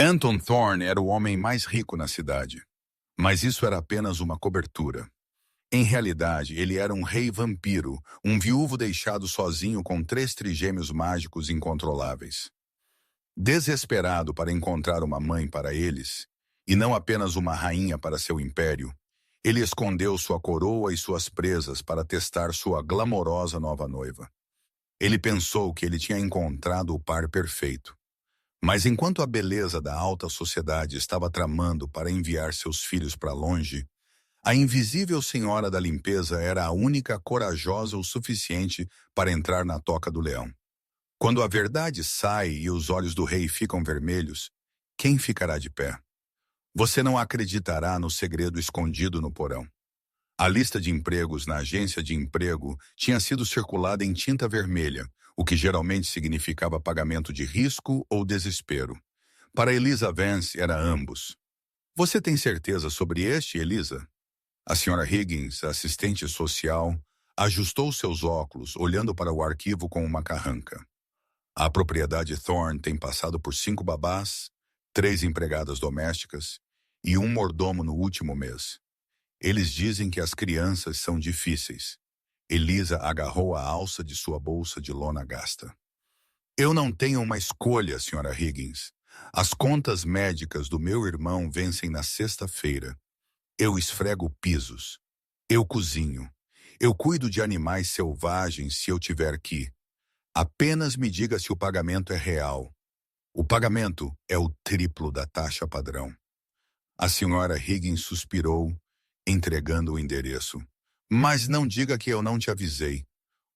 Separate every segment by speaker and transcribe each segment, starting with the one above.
Speaker 1: Anton Thorne era o homem mais rico na cidade, mas isso era apenas uma cobertura. Em realidade, ele era um rei vampiro, um viúvo deixado sozinho com 3 trigêmeos mágicos incontroláveis. Desesperado para encontrar uma mãe para eles, e não apenas uma rainha para seu império, ele escondeu sua coroa e suas presas para testar sua glamourosa nova noiva. Ele pensou que ele tinha encontrado o par perfeito. Mas enquanto a beleza da alta sociedade estava tramando para enviar seus filhos para longe, a invisível senhora da limpeza era a única corajosa o suficiente para entrar na toca do leão. Quando a verdade sai e os olhos do rei ficam vermelhos, quem ficará de pé? Você não acreditará no segredo escondido no porão. A lista de empregos na agência de emprego tinha sido circulada em tinta vermelha, o que geralmente significava pagamento de risco ou desespero. Para Elisa Vance era ambos. Você tem certeza sobre este, Elisa? A senhora Higgins, a assistente social, ajustou seus óculos, olhando para o arquivo com uma carranca. A propriedade Thorne tem passado por 5 babás, 3 empregadas domésticas e um mordomo no último mês. Eles dizem que as crianças são difíceis. Elisa agarrou a alça de sua bolsa de lona gasta. Eu não tenho uma escolha, senhora Higgins. As contas médicas do meu irmão vencem na sexta-feira. Eu esfrego pisos. Eu cozinho. Eu cuido de animais selvagens se eu tiver que. Apenas me diga se o pagamento é real. O pagamento é o triplo da taxa padrão. A senhora Higgins suspirou, entregando o endereço. Mas não diga que eu não te avisei.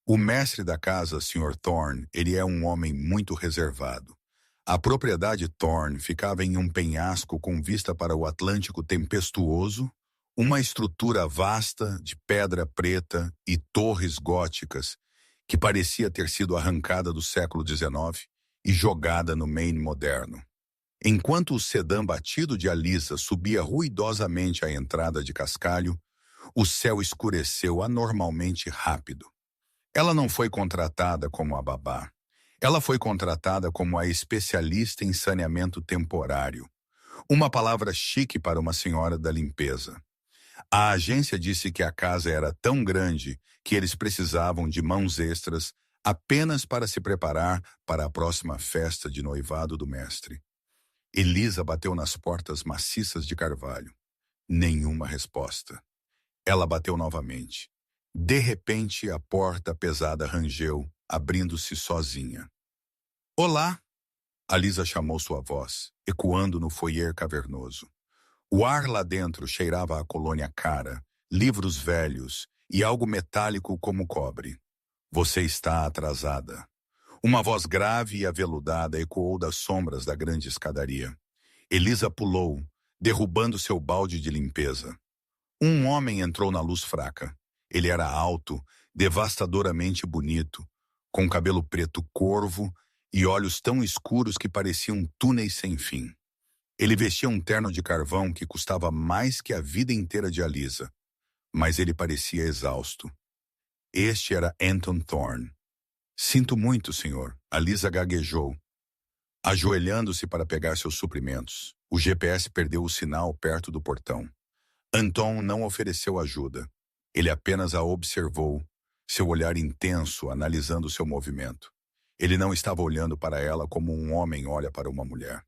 Speaker 1: O mestre da casa, Sr. Thorne, ele é um homem muito reservado. A propriedade Thorne ficava em um penhasco com vista para o Atlântico tempestuoso, uma estrutura vasta de pedra preta e torres góticas que parecia ter sido arrancada do século XIX e jogada no Maine moderno. Enquanto o sedã batido de Alisa subia ruidosamente a entrada de cascalho, o céu escureceu anormalmente rápido. Ela não foi contratada como a babá. Ela foi contratada como a especialista em saneamento temporário, uma palavra chique para uma senhora da limpeza. A agência disse que a casa era tão grande que eles precisavam de mãos extras apenas para se preparar para a próxima festa de noivado do mestre. Elisa bateu nas portas maciças de carvalho. Nenhuma resposta. Ela bateu novamente. De repente, a porta pesada rangeu, abrindo-se sozinha. Olá! Alisa chamou sua voz, ecoando no foyer cavernoso. O ar lá dentro cheirava a colônia cara, livros velhos e algo metálico como cobre. Você está atrasada. Uma voz grave e aveludada ecoou das sombras da grande escadaria. Elisa pulou, derrubando seu balde de limpeza. Um homem entrou na luz fraca. Ele era alto, devastadoramente bonito, com cabelo preto corvo e olhos tão escuros que pareciam túneis sem fim. Ele vestia um terno de carvão que custava mais que a vida inteira de Alisa, mas ele parecia exausto. Este era Anton Thorne. Sinto muito, senhor, Alisa gaguejou, ajoelhando-se para pegar seus suprimentos. O GPS perdeu o sinal perto do portão. Anton não ofereceu ajuda. Ele apenas a observou, seu olhar intenso analisando seu movimento. Ele não estava olhando para ela como um homem olha para uma mulher.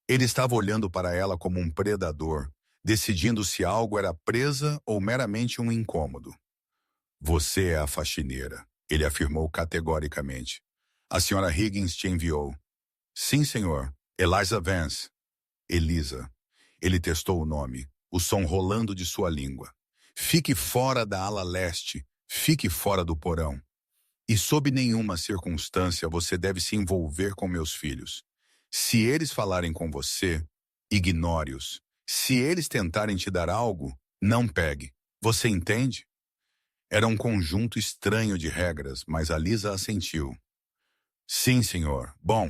Speaker 1: Ele estava olhando para ela como um predador, decidindo se algo era presa ou meramente um incômodo. Você é a faxineira, ele afirmou categoricamente. A senhora Higgins te enviou. Sim, senhor. Eliza Vance. Elisa. Ele testou o nome, o som rolando de sua língua. Fique fora da ala leste, fique fora do porão. E sob nenhuma circunstância você deve se envolver com meus filhos. Se eles falarem com você, ignore-os. Se eles tentarem te dar algo, não pegue. Você entende? Era um conjunto estranho de regras, mas Alisa assentiu. Sim, senhor. Bom,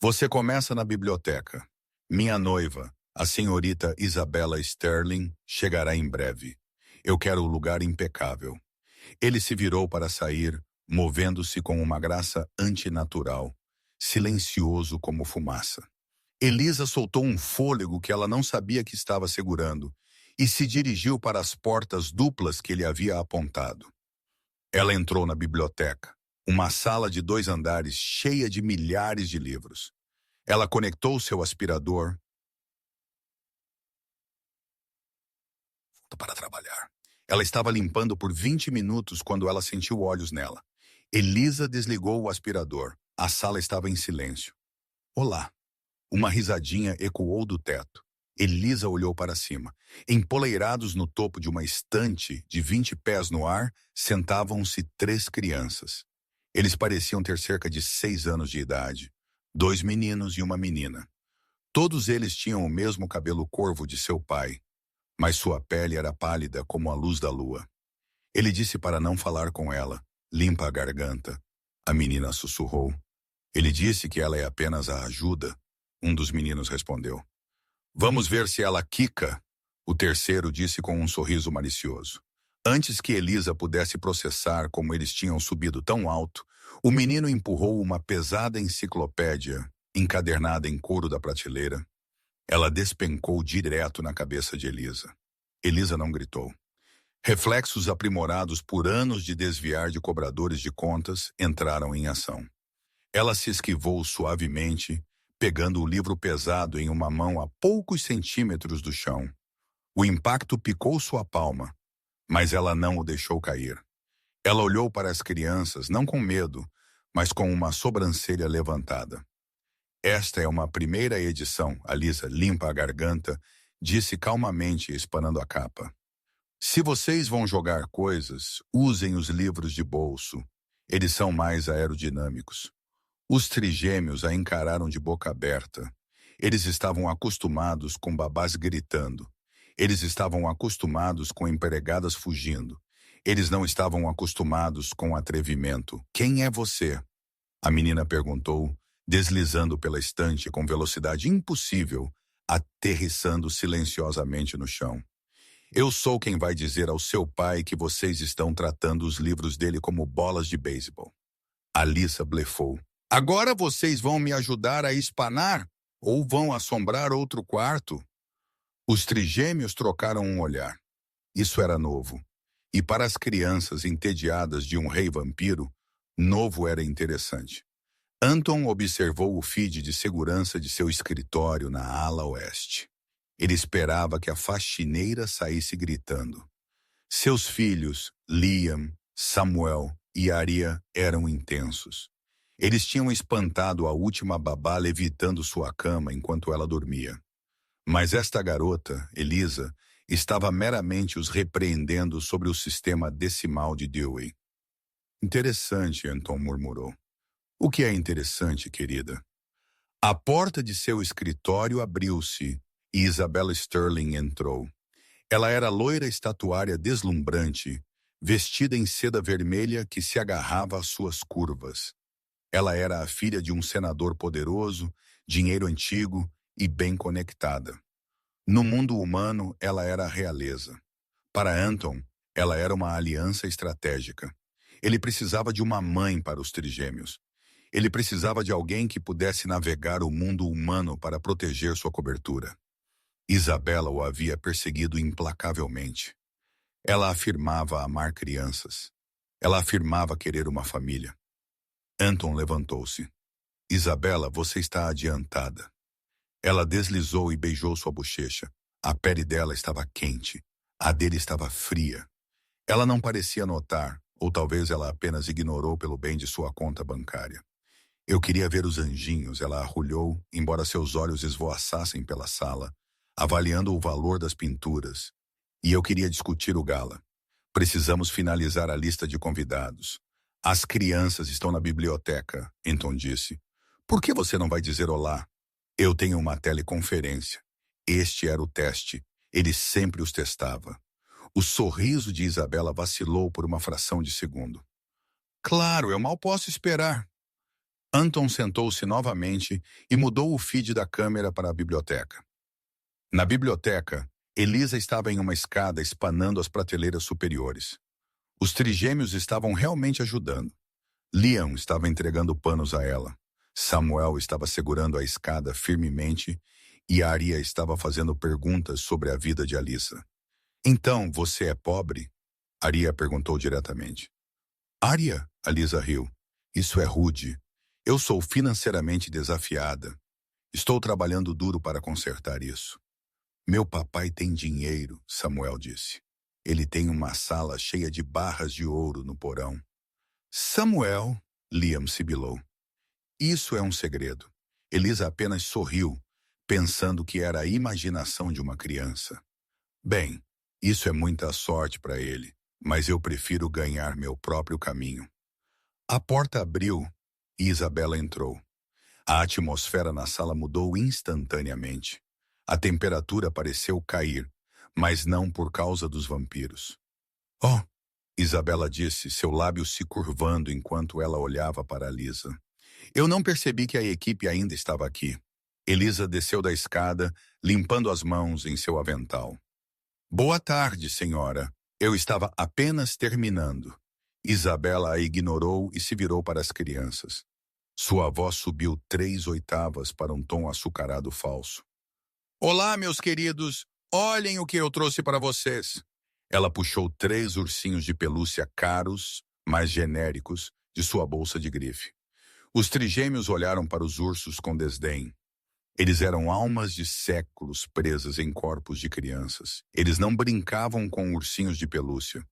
Speaker 1: você começa na biblioteca. Minha noiva, a senhorita Isabella Sterling, chegará em breve. Eu quero o lugar impecável. Ele se virou para sair, movendo-se com uma graça antinatural, silencioso como fumaça. Elisa soltou um fôlego que ela não sabia que estava segurando e se dirigiu para as portas duplas que ele havia apontado. Ela entrou na biblioteca, uma sala de 2 andares cheia de milhares de livros. Ela conectou seu aspirador para trabalhar. Ela estava limpando por 20 minutos quando ela sentiu olhos nela. Elisa desligou o aspirador. A sala estava em silêncio. Olá. Uma risadinha ecoou do teto. Elisa olhou para cima. Empoleirados no topo de uma estante de 20 pés no ar, sentavam-se 3 crianças. Eles pareciam ter cerca de 6 anos de idade. 2 meninos e uma menina. Todos eles tinham o mesmo cabelo corvo de seu pai, mas sua pele era pálida como a luz da lua. Ele disse para não falar com ela. Limpa a garganta. A menina sussurrou. Ele disse que ela é apenas a ajuda. Um dos meninos respondeu. Vamos ver se ela quica, o terceiro disse com um sorriso malicioso. Antes que Elisa pudesse processar como eles tinham subido tão alto, o menino empurrou uma pesada enciclopédia, encadernada em couro da prateleira. Ela despencou direto na cabeça de Elisa. Elisa não gritou. Reflexos aprimorados por anos de desviar de cobradores de contas entraram em ação. Ela se esquivou suavemente, pegando o livro pesado em uma mão a poucos centímetros do chão. O impacto picou sua palma, mas ela não o deixou cair. Ela olhou para as crianças, não com medo, mas com uma sobrancelha levantada. Esta é uma primeira edição, Alisa limpa a garganta, disse calmamente, espanando a capa. Se vocês vão jogar coisas, usem os livros de bolso. Eles são mais aerodinâmicos. Os trigêmeos a encararam de boca aberta. Eles estavam acostumados com babás gritando. Eles estavam acostumados com empregadas fugindo. Eles não estavam acostumados com atrevimento. Quem é você? A menina perguntou, deslizando pela estante com velocidade impossível, aterrissando silenciosamente no chão. Eu sou quem vai dizer ao seu pai que vocês estão tratando os livros dele como bolas de beisebol. Alissa blefou. Agora vocês vão me ajudar a espanar? Ou vão assombrar outro quarto? Os trigêmeos trocaram um olhar. Isso era novo. E para as crianças entediadas de um rei vampiro, novo era interessante. Anton observou o feed de segurança de seu escritório na ala oeste. Ele esperava que a faxineira saísse gritando. Seus filhos, Liam, Samuel e Aria, eram intensos. Eles tinham espantado a última babá levitando sua cama enquanto ela dormia. Mas esta garota, Elisa, estava meramente os repreendendo sobre o sistema decimal de Dewey. Interessante, Anton murmurou. O que é interessante, querida? A porta de seu escritório abriu-se e Isabella Sterling entrou. Ela era loira estatuária deslumbrante, vestida em seda vermelha que se agarrava às suas curvas. Ela era a filha de um senador poderoso, dinheiro antigo e bem conectada. No mundo humano, ela era a realeza. Para Anton, ela era uma aliança estratégica. Ele precisava de uma mãe para os trigêmeos. Ele precisava de alguém que pudesse navegar o mundo humano para proteger sua cobertura. Isabella o havia perseguido implacavelmente. Ela afirmava amar crianças. Ela afirmava querer uma família. Anton levantou-se. Isabella, você está adiantada. Ela deslizou e beijou sua bochecha. A pele dela estava quente. A dele estava fria. Ela não parecia notar, ou talvez ela apenas ignorou pelo bem de sua conta bancária. Eu queria ver os anjinhos, ela arrulhou, embora seus olhos esvoaçassem pela sala, avaliando o valor das pinturas. E eu queria discutir o gala. Precisamos finalizar a lista de convidados. As crianças estão na biblioteca, Anton disse. Por que você não vai dizer olá? Eu tenho uma teleconferência. Este era o teste. Ele sempre os testava. O sorriso de Isabella vacilou por uma fração de segundo. Claro, eu mal posso esperar. Anton sentou-se novamente e mudou o feed da câmera para a biblioteca. Na biblioteca, Elisa estava em uma escada espanando as prateleiras superiores. Os trigêmeos estavam realmente ajudando. Liam estava entregando panos a ela. Samuel estava segurando a escada firmemente e Aria estava fazendo perguntas sobre a vida de Alissa. Então, você é pobre? Aria perguntou diretamente. Aria, Alissa riu. Isso é rude. Eu sou financeiramente desafiada. Estou trabalhando duro para consertar isso. Meu papai tem dinheiro, Samuel disse. Ele tem uma sala cheia de barras de ouro no porão. Samuel, Liam sibilou. Isso é um segredo. Elisa apenas sorriu, pensando que era a imaginação de uma criança. Bem, isso é muita sorte para ele, mas eu prefiro ganhar meu próprio caminho. A porta abriu e Isabela entrou. A atmosfera na sala mudou instantaneamente. A temperatura pareceu cair, mas não por causa dos vampiros. Oh, Isabela disse, seu lábio se curvando enquanto ela olhava para Lisa. Eu não percebi que a equipe ainda estava aqui. Elisa desceu da escada, limpando as mãos em seu avental. Boa tarde, senhora. Eu estava apenas terminando. Isabela a ignorou e se virou para as crianças. Sua voz subiu 3 oitavas para um tom açucarado falso. Olá, meus queridos. Olhem o que eu trouxe para vocês. Ela puxou 3 ursinhos de pelúcia caros, mas genéricos, de sua bolsa de grife. Os trigêmeos olharam para os ursos com desdém. Eles eram almas de séculos presas em corpos de crianças. Eles não brincavam com ursinhos de pelúcia.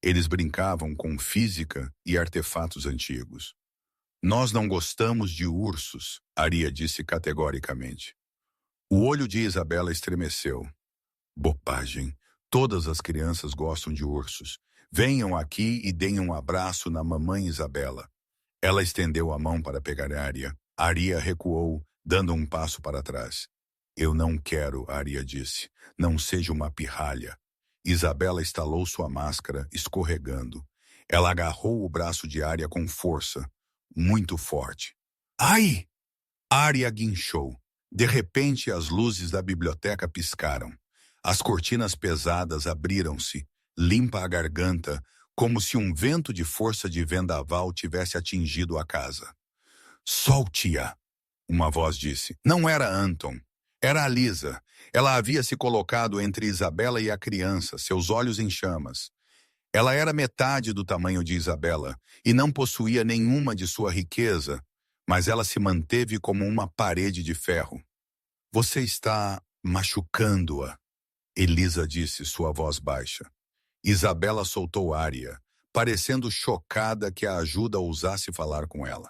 Speaker 1: Eles brincavam com física e artefatos antigos. Nós não gostamos de ursos, Aria disse categoricamente. O olho de Isabela estremeceu. Bobagem. Todas as crianças gostam de ursos. Venham aqui e deem um abraço na mamãe Isabela. Ela estendeu a mão para pegar Aria. Aria recuou, dando um passo para trás. Eu não quero, Aria disse. Não seja uma pirralha. Isabela estalou sua máscara, escorregando. Ela agarrou o braço de Aria com força, muito forte. Ai! Aria guinchou. De repente, as luzes da biblioteca piscaram. As cortinas pesadas abriram-se, limpa a garganta, como se um vento de força de vendaval tivesse atingido a casa. Solte-a, uma voz disse. Não era Anton. Era Alisa. Ela havia se colocado entre Isabela e a criança, seus olhos em chamas. Ela era metade do tamanho de Isabela e não possuía nenhuma de sua riqueza, mas ela se manteve como uma parede de ferro. Você está machucando-a, Elisa disse, sua voz baixa. Isabela soltou Aria, parecendo chocada que a ajuda ousasse falar com ela.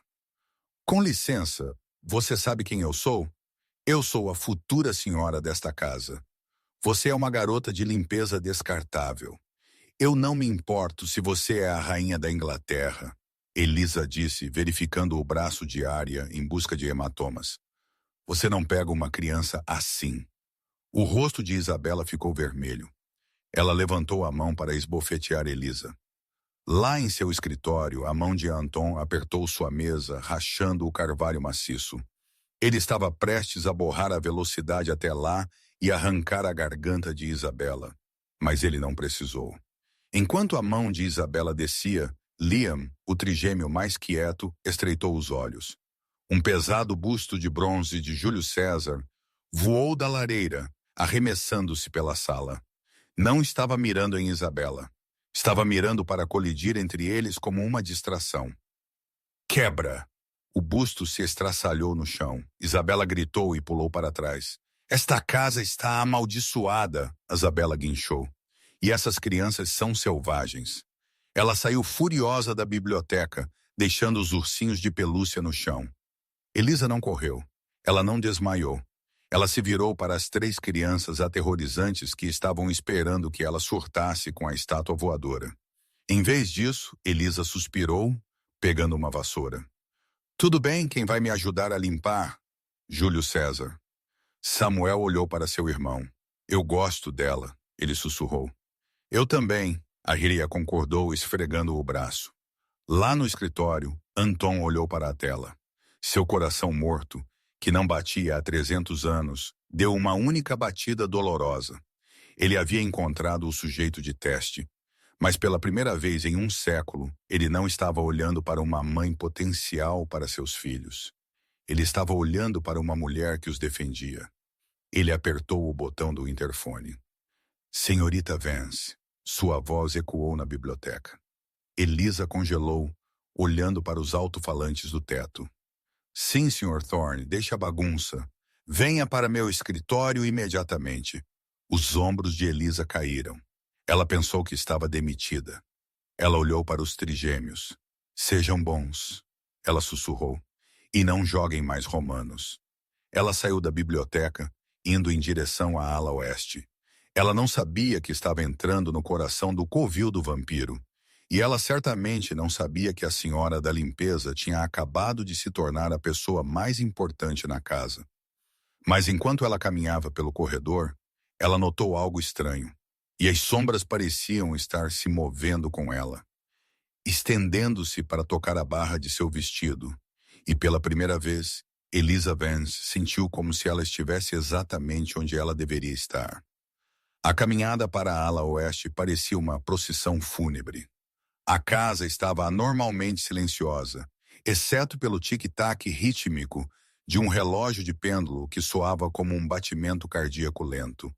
Speaker 1: Com licença, você sabe quem eu sou? Eu sou a futura senhora desta casa. Você é uma garota de limpeza descartável. Eu não me importo se você é a rainha da Inglaterra, Elisa disse, verificando o braço de Aria em busca de hematomas. Você não pega uma criança assim. O rosto de Isabela ficou vermelho. Ela levantou a mão para esbofetear Elisa. Lá em seu escritório, a mão de Anton apertou sua mesa, rachando o carvalho maciço. Ele estava prestes a borrar a velocidade até lá e arrancar a garganta de Isabela. Mas ele não precisou. Enquanto a mão de Isabela descia, Liam, o trigêmeo mais quieto, estreitou os olhos. Um pesado busto de bronze de Júlio César voou da lareira, arremessando-se pela sala. Não estava mirando em Isabela. Estava mirando para colidir entre eles como uma distração. Quebra! O busto se estraçalhou no chão. Isabela gritou e pulou para trás. Esta casa está amaldiçoada, Isabela guinchou. E essas crianças são selvagens. Ela saiu furiosa da biblioteca, deixando os ursinhos de pelúcia no chão. Elisa não correu. Ela não desmaiou. Ela se virou para as 3 crianças aterrorizantes que estavam esperando que ela surtasse com a estátua voadora. Em vez disso, Elisa suspirou, pegando uma vassoura. Tudo bem, quem vai me ajudar a limpar? Júlio César. Samuel olhou para seu irmão. Eu gosto dela, ele sussurrou. Eu também, a Ria concordou, esfregando o braço. Lá no escritório, Anton olhou para a tela. Seu coração morto, que não batia há 300 anos, deu uma única batida dolorosa. Ele havia encontrado o sujeito de teste, mas pela primeira vez em um século, ele não estava olhando para uma mãe potencial para seus filhos. Ele estava olhando para uma mulher que os defendia. Ele apertou o botão do interfone. Senhorita Vance, sua voz ecoou na biblioteca. Elisa congelou, olhando para os alto-falantes do teto. Sim, Sr. Thorne, deixe a bagunça. Venha para meu escritório imediatamente. Os ombros de Elisa caíram. Ela pensou que estava demitida. Ela olhou para os trigêmeos. Sejam bons, ela sussurrou, e não joguem mais romanos. Ela saiu da biblioteca, indo em direção à ala oeste. Ela não sabia que estava entrando no coração do covil do vampiro. E ela certamente não sabia que a senhora da limpeza tinha acabado de se tornar a pessoa mais importante na casa. Mas enquanto ela caminhava pelo corredor, ela notou algo estranho. E as sombras pareciam estar se movendo com ela, estendendo-se para tocar a barra de seu vestido. E pela primeira vez, Elisa Vance sentiu como se ela estivesse exatamente onde ela deveria estar. A caminhada para a ala oeste parecia uma procissão fúnebre. A casa estava anormalmente silenciosa, exceto pelo tic-tac rítmico de um relógio de pêndulo que soava como um batimento cardíaco lento.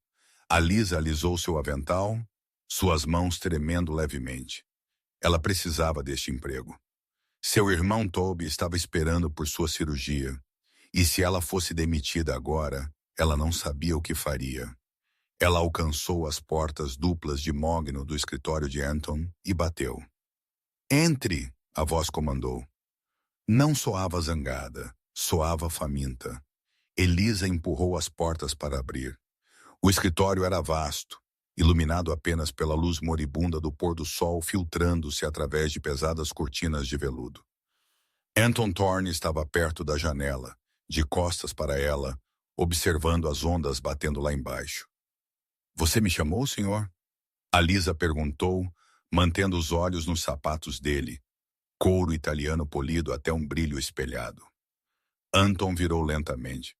Speaker 1: A Lisa alisou seu avental, suas mãos tremendo levemente. Ela precisava deste emprego. Seu irmão Toby estava esperando por sua cirurgia, e se ela fosse demitida agora, ela não sabia o que faria. Ela alcançou as portas duplas de mogno do escritório de Anton e bateu. Entre, a voz comandou. Não soava zangada, soava faminta. Elisa empurrou as portas para abrir. O escritório era vasto, iluminado apenas pela luz moribunda do pôr-do-sol filtrando-se através de pesadas cortinas de veludo. Anton Thorne estava perto da janela, de costas para ela, observando as ondas batendo lá embaixo. Você me chamou, senhor? A Lisa perguntou, mantendo os olhos nos sapatos dele, couro italiano polido até um brilho espelhado. Anton virou lentamente.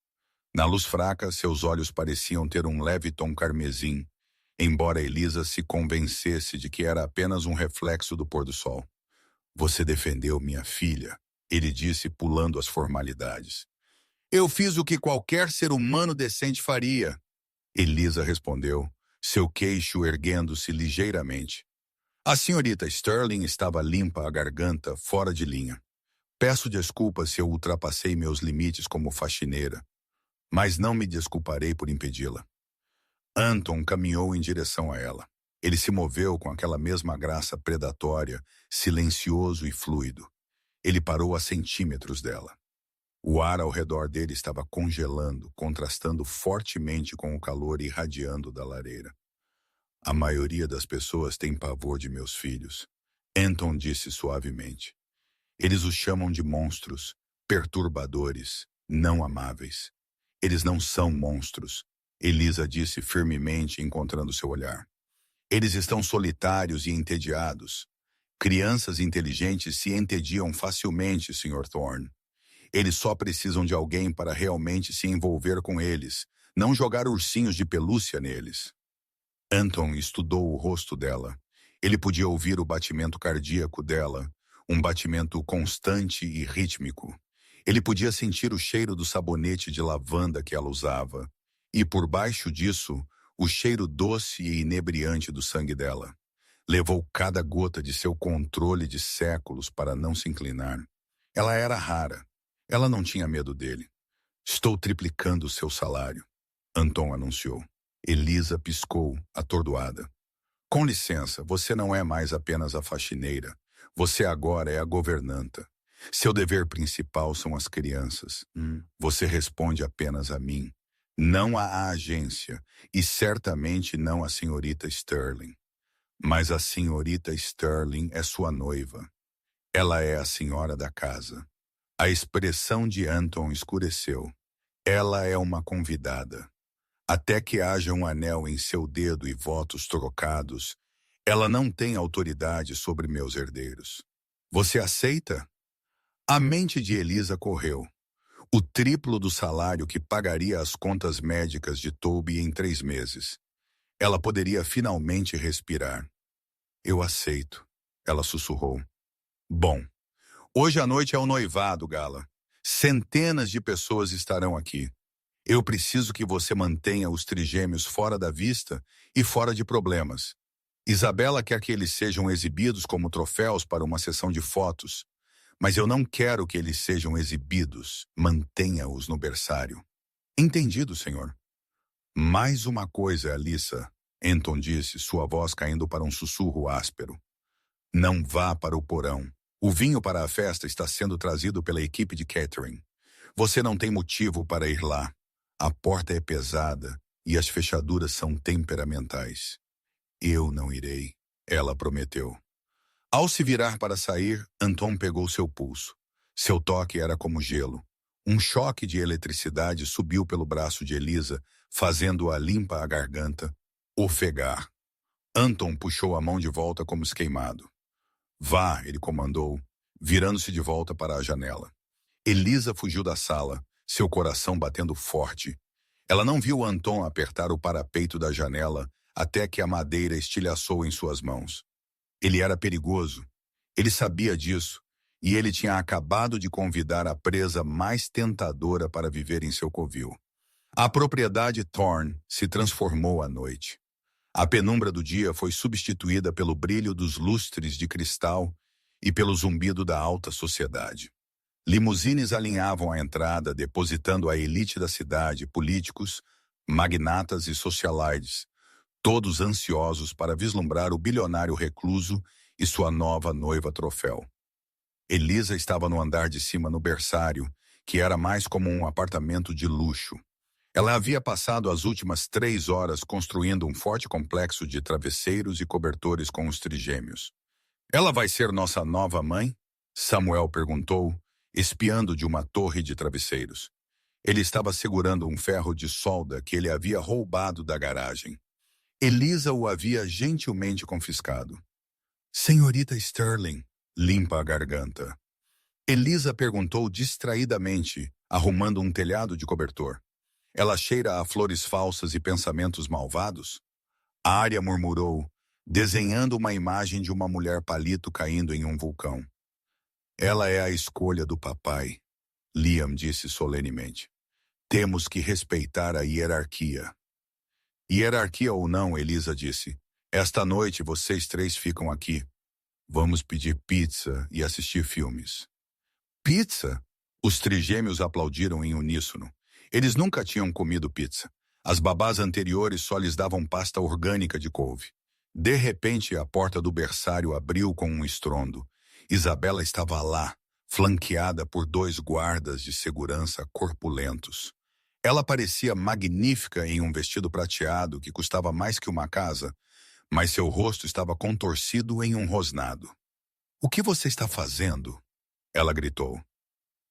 Speaker 1: Na luz fraca, seus olhos pareciam ter um leve tom carmesim, embora Elisa se convencesse de que era apenas um reflexo do pôr-do-sol. Você defendeu minha filha, ele disse, pulando as formalidades. Eu fiz o que qualquer ser humano decente faria, Elisa respondeu, seu queixo erguendo-se ligeiramente. A senhorita Sterling estava limpa a garganta, fora de linha. Peço desculpas se eu ultrapassei meus limites como faxineira, mas não me desculparei por impedi-la. Anton caminhou em direção a ela. Ele se moveu com aquela mesma graça predatória, silencioso e fluido. Ele parou a centímetros dela. O ar ao redor dele estava congelando, contrastando fortemente com o calor irradiando da lareira. A maioria das pessoas tem pavor de meus filhos, Anton disse suavemente. Eles os chamam de monstros, perturbadores, não amáveis. Eles não são monstros, Elisa disse firmemente, encontrando seu olhar. Eles estão solitários e entediados. Crianças inteligentes se entediam facilmente, Sr. Thorne. Eles só precisam de alguém para realmente se envolver com eles, não jogar ursinhos de pelúcia neles. Anton estudou o rosto dela. Ele podia ouvir o batimento cardíaco dela, um batimento constante e rítmico. Ele podia sentir o cheiro do sabonete de lavanda que ela usava, e por baixo disso, o cheiro doce e inebriante do sangue dela. Levou cada gota de seu controle de séculos para não se inclinar. Ela era rara. Ela não tinha medo dele. Estou triplicando o seu salário, Anton anunciou. Elisa piscou, atordoada. Com licença, você não é mais apenas a faxineira. Você agora é a governanta. Seu dever principal são as crianças. Você responde apenas a mim, não à agência, e certamente não à senhorita Sterling. Mas a senhorita Sterling é sua noiva. Ela é a senhora da casa. A expressão de Anton escureceu. Ela é uma convidada. Até que haja um anel em seu dedo e votos trocados, ela não tem autoridade sobre meus herdeiros. Você aceita? A mente de Elisa correu. O triplo do salário que pagaria as contas médicas de Toby em 3 meses. Ela poderia finalmente respirar. Eu aceito, ela sussurrou. Bom, hoje à noite é o noivado, Gala. Centenas de pessoas estarão aqui. Eu preciso que você mantenha os trigêmeos fora da vista e fora de problemas. Isabela quer que eles sejam exibidos como troféus para uma sessão de fotos, mas eu não quero que eles sejam exibidos. Mantenha-os no berçário. Entendido, senhor. Mais uma coisa, Alyssa, Anton disse, sua voz caindo para um sussurro áspero. Não vá para o porão. O vinho para a festa está sendo trazido pela equipe de catering. Você não tem motivo para ir lá. A porta é pesada e as fechaduras são temperamentais. Eu não irei, ela prometeu. Ao se virar para sair, Anton pegou seu pulso. Seu toque era como gelo. Um choque de eletricidade subiu pelo braço de Elisa, fazendo-a limpa a garganta, ofegar. Anton puxou a mão de volta como esqueimado. Vá, ele comandou, virando-se de volta para a janela. Elisa fugiu da sala, seu coração batendo forte. Ela não viu Anton apertar o parapeito da janela até que a madeira estilhaçou em suas mãos. Ele era perigoso. Ele sabia disso, e ele tinha acabado de convidar a presa mais tentadora para viver em seu covil. A propriedade Thorne se transformou à noite. A penumbra do dia foi substituída pelo brilho dos lustres de cristal e pelo zumbido da alta sociedade. Limusines alinhavam a entrada, depositando a elite da cidade, políticos, magnatas e socialites, todos ansiosos para vislumbrar o bilionário recluso e sua nova noiva troféu. Elisa estava no andar de cima no berçário, que era mais como um apartamento de luxo. Ela havia passado as últimas 3 horas construindo um forte complexo de travesseiros e cobertores com os trigêmeos. Ela vai ser nossa nova mãe? Samuel perguntou, espiando de uma torre de travesseiros. Ele estava segurando um ferro de solda que ele havia roubado da garagem. Elisa o havia gentilmente confiscado. Senhorita Sterling, limpa a garganta. Elisa perguntou distraidamente, arrumando um telhado de cobertor. Ela cheira a flores falsas e pensamentos malvados? Arya murmurou, desenhando uma imagem de uma mulher palito caindo em um vulcão. Ela é a escolha do papai, Liam disse solenemente. Temos que respeitar a hierarquia. Hierarquia ou não, Elisa disse. Esta noite vocês 3 ficam aqui. Vamos pedir pizza e assistir filmes. Pizza? Os trigêmeos aplaudiram em uníssono. Eles nunca tinham comido pizza. As babás anteriores só lhes davam pasta orgânica de couve. De repente, a porta do berçário abriu com um estrondo. Isabela estava lá, flanqueada por 2 guardas de segurança corpulentos. Ela parecia magnífica em um vestido prateado que custava mais que uma casa, mas seu rosto estava contorcido em um rosnado. O que você está fazendo? Ela gritou.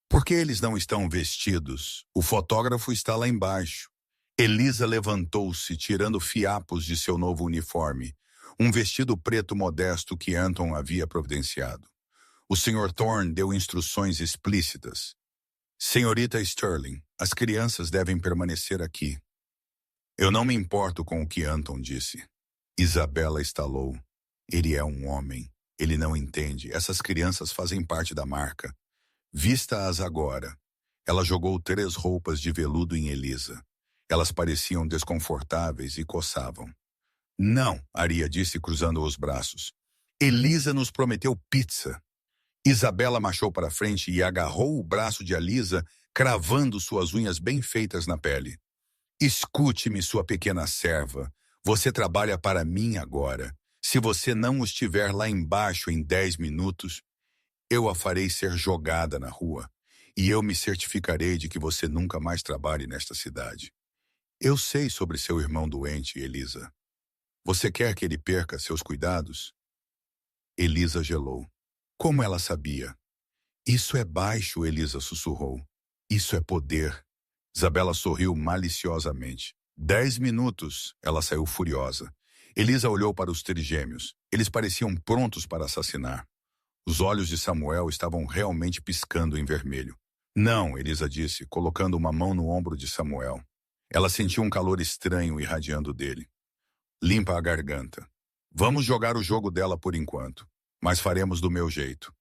Speaker 1: Por que eles não estão vestidos? O fotógrafo está lá embaixo. Elisa levantou-se, tirando fiapos de seu novo uniforme, um vestido preto modesto que Anton havia providenciado. O Sr. Thorne deu instruções explícitas. Senhorita Sterling, as crianças devem permanecer aqui. Eu não me importo com o que Anton disse. Isabela estalou. Ele é um homem. Ele não entende. Essas crianças fazem parte da marca. Vista-as agora. Ela jogou 3 roupas de veludo em Elisa. Elas pareciam desconfortáveis e coçavam. Não, Arya disse cruzando os braços. Elisa nos prometeu pizza. Isabela marchou para frente e agarrou o braço de Elisa, cravando suas unhas bem feitas na pele. Escute-me, sua pequena serva. Você trabalha para mim agora. Se você não estiver lá embaixo em 10 minutos, eu a farei ser jogada na rua, e eu me certificarei de que você nunca mais trabalhe nesta cidade. Eu sei sobre seu irmão doente, Elisa. Você quer que ele perca seus cuidados? Elisa gelou. Como ela sabia? Isso é baixo, Elisa sussurrou. Isso é poder. Isabela sorriu maliciosamente. 10 minutos, ela saiu furiosa. Elisa olhou para os trigêmeos. Eles pareciam prontos para assassinar. Os olhos de Samuel estavam realmente piscando em vermelho. Não, Elisa disse, colocando uma mão no ombro de Samuel. Ela sentiu um calor estranho irradiando dele. Limpa a garganta. Vamos jogar o jogo dela por enquanto, mas faremos do meu jeito.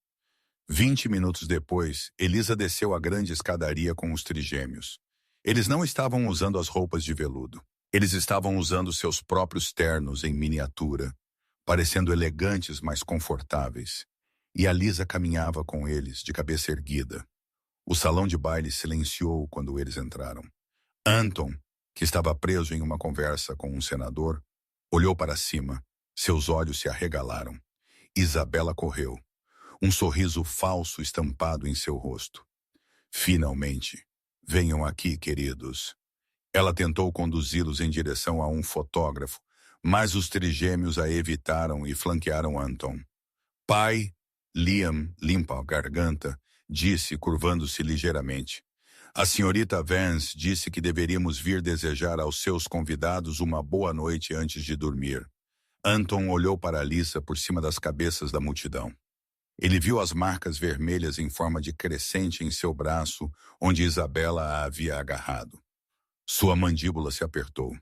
Speaker 1: 20 minutos depois, Elisa desceu a grande escadaria com os trigêmeos. Eles não estavam usando as roupas de veludo. Eles estavam usando seus próprios ternos em miniatura, parecendo elegantes, mas confortáveis. E a Lisa caminhava com eles, de cabeça erguida. O salão de baile silenciou quando eles entraram. Anton, que estava preso em uma conversa com um senador, olhou para cima. Seus olhos se arregalaram. Isabela correu, um sorriso falso estampado em seu rosto. Finalmente, venham aqui, queridos. Ela tentou conduzi-los em direção a um fotógrafo, mas os trigêmeos a evitaram e flanquearam Anton. Pai, Liam limpa a garganta, disse, curvando-se ligeiramente. A senhorita Vance disse que deveríamos vir desejar aos seus convidados uma boa noite antes de dormir. Anton olhou para Lisa por cima das cabeças da multidão. Ele viu as marcas vermelhas em forma de crescente em seu braço, onde Isabela a havia agarrado. Sua mandíbula se apertou.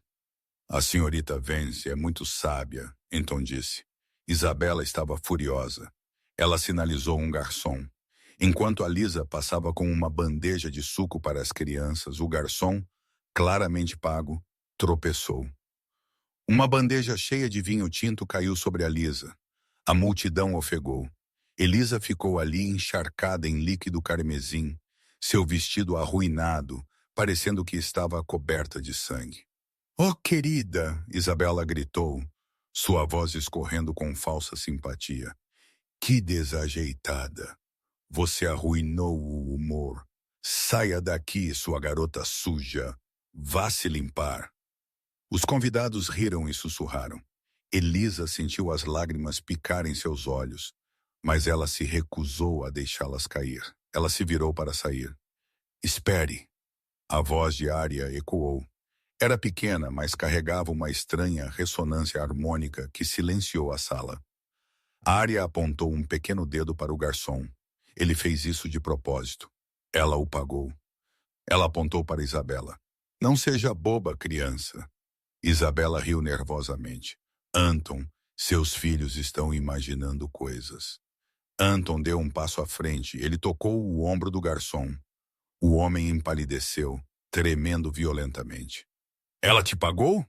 Speaker 1: A senhorita Vance é muito sábia, Anton disse. Isabela estava furiosa. Ela sinalizou um garçom. Enquanto a Lisa passava com uma bandeja de suco para as crianças, o garçom, claramente pago, tropeçou. Uma bandeja cheia de vinho tinto caiu sobre a Lisa. A multidão ofegou. Elisa ficou ali encharcada em líquido carmesim, seu vestido arruinado, parecendo que estava coberta de sangue. Oh, querida! Isabela gritou, sua voz escorrendo com falsa simpatia. Que desajeitada! Você arruinou o humor. Saia daqui, sua garota suja. Vá se limpar. Os convidados riram e sussurraram. Elisa sentiu as lágrimas picarem seus olhos, mas ela se recusou a deixá-las cair. Ela se virou para sair. Espere! A voz de Arya ecoou. Era pequena, mas carregava uma estranha ressonância harmônica que silenciou a sala. Arya apontou um pequeno dedo para o garçom. Ele fez isso de propósito. Ela o pagou. Ela apontou para Isabela. Não seja boba, criança. Isabela riu nervosamente. Anton, seus filhos estão imaginando coisas. Anton deu um passo à frente. Ele tocou o ombro do garçom. O homem empalideceu, tremendo violentamente. Ela te pagou?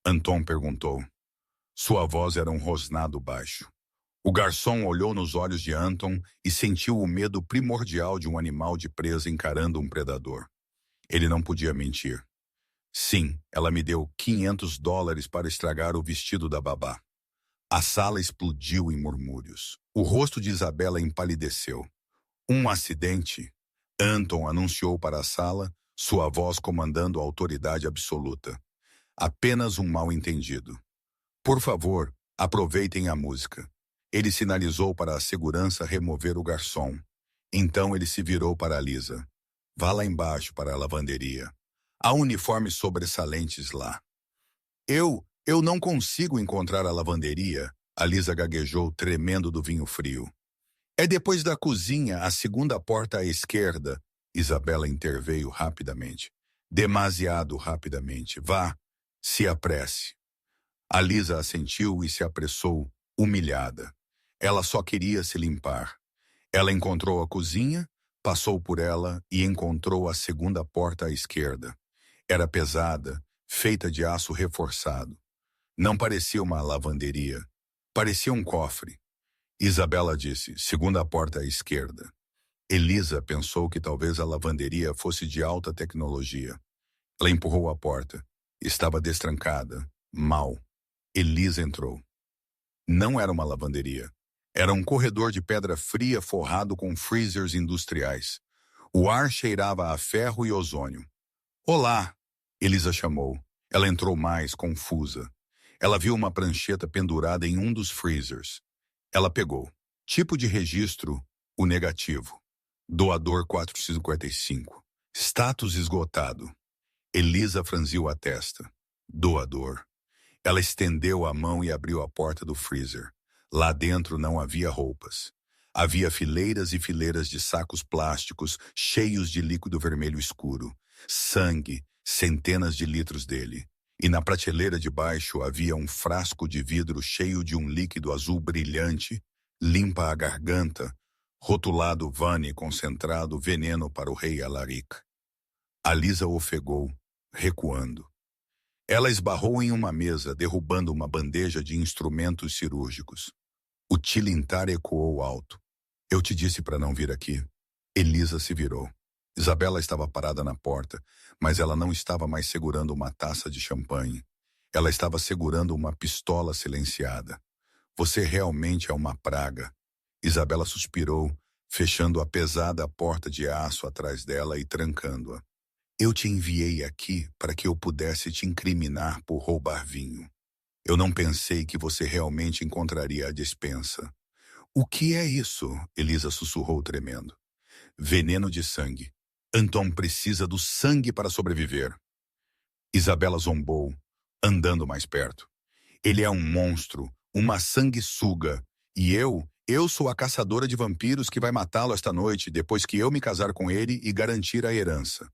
Speaker 1: Anton perguntou. Sua voz era um rosnado baixo. O garçom olhou nos olhos de Anton e sentiu o medo primordial de um animal de presa encarando um predador. Ele não podia mentir. Sim, ela me deu $500 para estragar o vestido da babá. A sala explodiu em murmúrios. O rosto de Isabela empalideceu. Um acidente? Anton anunciou para a sala, sua voz comandando a autoridade absoluta. Apenas um mal-entendido. Por favor, aproveitem a música. Ele sinalizou para a segurança remover o garçom. Então ele se virou para a Lisa. Vá lá embaixo para a lavanderia. Há uniformes sobressalentes lá. Eu não consigo encontrar a lavanderia, a Lisa gaguejou, tremendo do vinho frio. É depois da cozinha, a segunda porta à esquerda. Isabela interveio rapidamente. Demasiado rapidamente. Vá, se apresse. A Lisa assentiu e se apressou, humilhada. Ela só queria se limpar. Ela encontrou a cozinha, passou por ela e encontrou a segunda porta à esquerda. Era pesada, feita de aço reforçado. Não parecia uma lavanderia. Parecia um cofre. Isabela disse, segunda porta à esquerda. Elisa pensou que talvez a lavanderia fosse de alta tecnologia. Ela empurrou a porta. Estava destrancada, mal. Elisa entrou. Não era uma lavanderia. Era um corredor de pedra fria forrado com freezers industriais. O ar cheirava a ferro e ozônio. Olá, Elisa chamou. Ela entrou mais, confusa. Ela viu uma prancheta pendurada em um dos freezers. Ela pegou. Tipo de registro, o negativo. Doador 455. Status esgotado. Elisa franziu a testa. Doador. Ela estendeu a mão e abriu a porta do freezer. Lá dentro não havia roupas. Havia fileiras e fileiras de sacos plásticos cheios de líquido vermelho escuro. Sangue, centenas de litros dele. E na prateleira de baixo havia um frasco de vidro cheio de um líquido azul brilhante, limpa a garganta, Rotulado Vane concentrado veneno para o rei Alaric. Alisa ofegou, recuando. Ela esbarrou em uma mesa, derrubando uma bandeja de instrumentos cirúrgicos. O tilintar ecoou alto. Eu te disse para não vir aqui. Elisa se virou. Isabela estava parada na porta, mas ela não estava mais segurando uma taça de champanhe. Ela estava segurando uma pistola silenciada. Você realmente é uma praga. Isabela suspirou, fechando a pesada porta de aço atrás dela e trancando-a. Eu te enviei aqui para que eu pudesse te incriminar por roubar vinho. Eu não pensei que você realmente encontraria a despensa. O que é isso? Elisa sussurrou tremendo. Veneno de sangue. Anton precisa do sangue para sobreviver. Isabela zombou, andando mais perto. Ele é um monstro, uma sanguessuga. E eu sou a caçadora de vampiros que vai matá-lo esta noite, depois que eu me casar com ele e garantir a herança.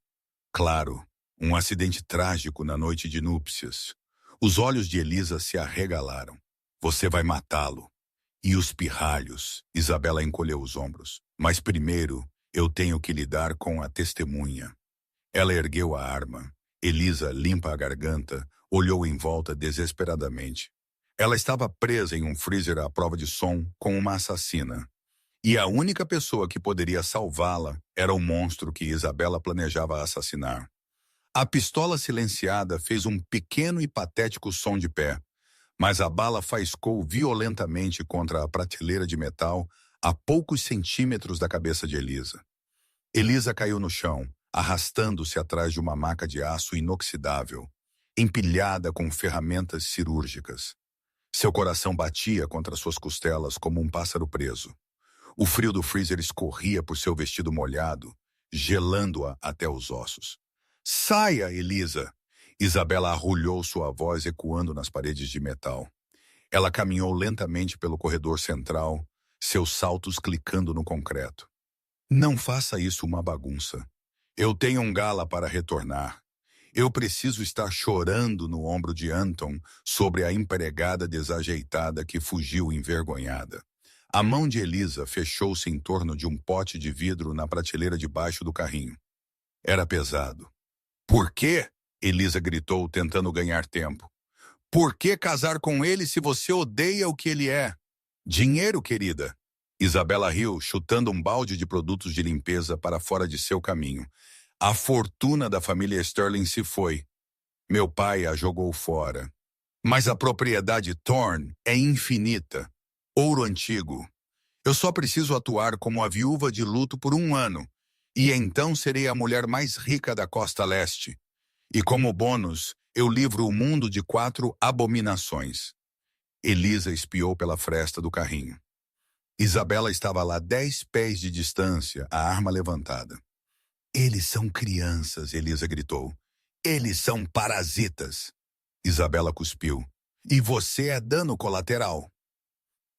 Speaker 1: Claro, um acidente trágico na noite de núpcias. Os olhos de Elisa se arregalaram. Você vai matá-lo. E os pirralhos? Isabela encolheu os ombros. Mas primeiro, eu tenho que lidar com a testemunha. Ela ergueu a arma. Elisa, limpa a garganta, olhou em volta desesperadamente. Ela estava presa em um freezer à prova de som com uma assassina. E a única pessoa que poderia salvá-la era o monstro que Isabela planejava assassinar. A pistola silenciada fez um pequeno e patético som de pé, mas a bala faiscou violentamente contra a prateleira de metal a poucos centímetros da cabeça de Elisa. Elisa caiu no chão, arrastando-se atrás de uma maca de aço inoxidável, empilhada com ferramentas cirúrgicas. Seu coração batia contra suas costelas como um pássaro preso. O frio do freezer escorria por seu vestido molhado, gelando-a até os ossos. Saia, Elisa! Isabela arrulhou sua voz ecoando nas paredes de metal. Ela caminhou lentamente pelo corredor central, seus saltos clicando no concreto. Não faça isso uma bagunça. Eu tenho um gala para retornar. Eu preciso estar chorando no ombro de Anton sobre a empregada desajeitada que fugiu envergonhada. A mão de Elisa fechou-se em torno de um pote de vidro na prateleira de baixo do carrinho. Era pesado. Por quê? Elisa gritou, tentando ganhar tempo. Por que casar com ele se você odeia o que ele é? Dinheiro, querida. Isabela riu, chutando um balde de produtos de limpeza para fora de seu caminho. A fortuna da família Sterling se foi. Meu pai a jogou fora. Mas a propriedade Thorne é infinita. Ouro antigo. Eu só preciso atuar como a viúva de luto por 1 ano, e então serei a mulher mais rica da costa leste. E como bônus, eu livro o mundo de 4 abominações. Elisa espiou pela fresta do carrinho. Isabela estava lá 10 pés de distância, a arma levantada. Eles são crianças, Elisa gritou. Eles são parasitas. Isabela cuspiu. E você é dano colateral.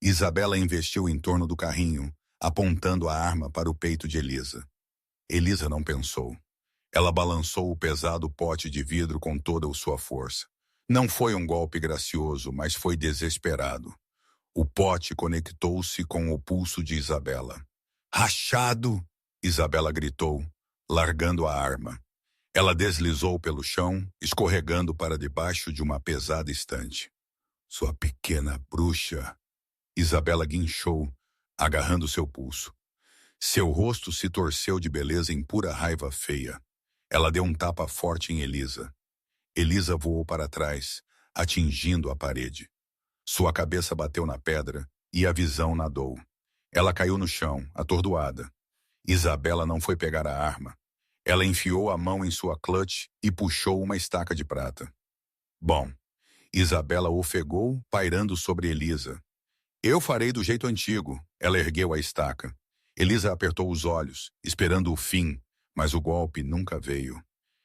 Speaker 1: Isabela investiu em torno do carrinho, apontando a arma para o peito de Elisa. Elisa não pensou. Ela balançou o pesado pote de vidro com toda a sua força. Não foi um golpe gracioso, mas foi desesperado. O pote conectou-se com o pulso de Isabela. Rachado! Isabela gritou, largando a arma. Ela deslizou pelo chão, escorregando para debaixo de uma pesada estante. Sua pequena bruxa! Isabela guinchou, agarrando seu pulso. Seu rosto se torceu de beleza em pura raiva feia. Ela deu um tapa forte em Elisa. Elisa voou para trás, atingindo a parede. Sua cabeça bateu na pedra e a visão nadou. Ela caiu no chão, atordoada. Isabela não foi pegar a arma. Ela enfiou a mão em sua clutch e puxou uma estaca de prata. Bom, Isabela ofegou, pairando sobre Elisa. Eu farei do jeito antigo. Ela ergueu a estaca. Elisa apertou os olhos, esperando o fim, mas o golpe nunca veio.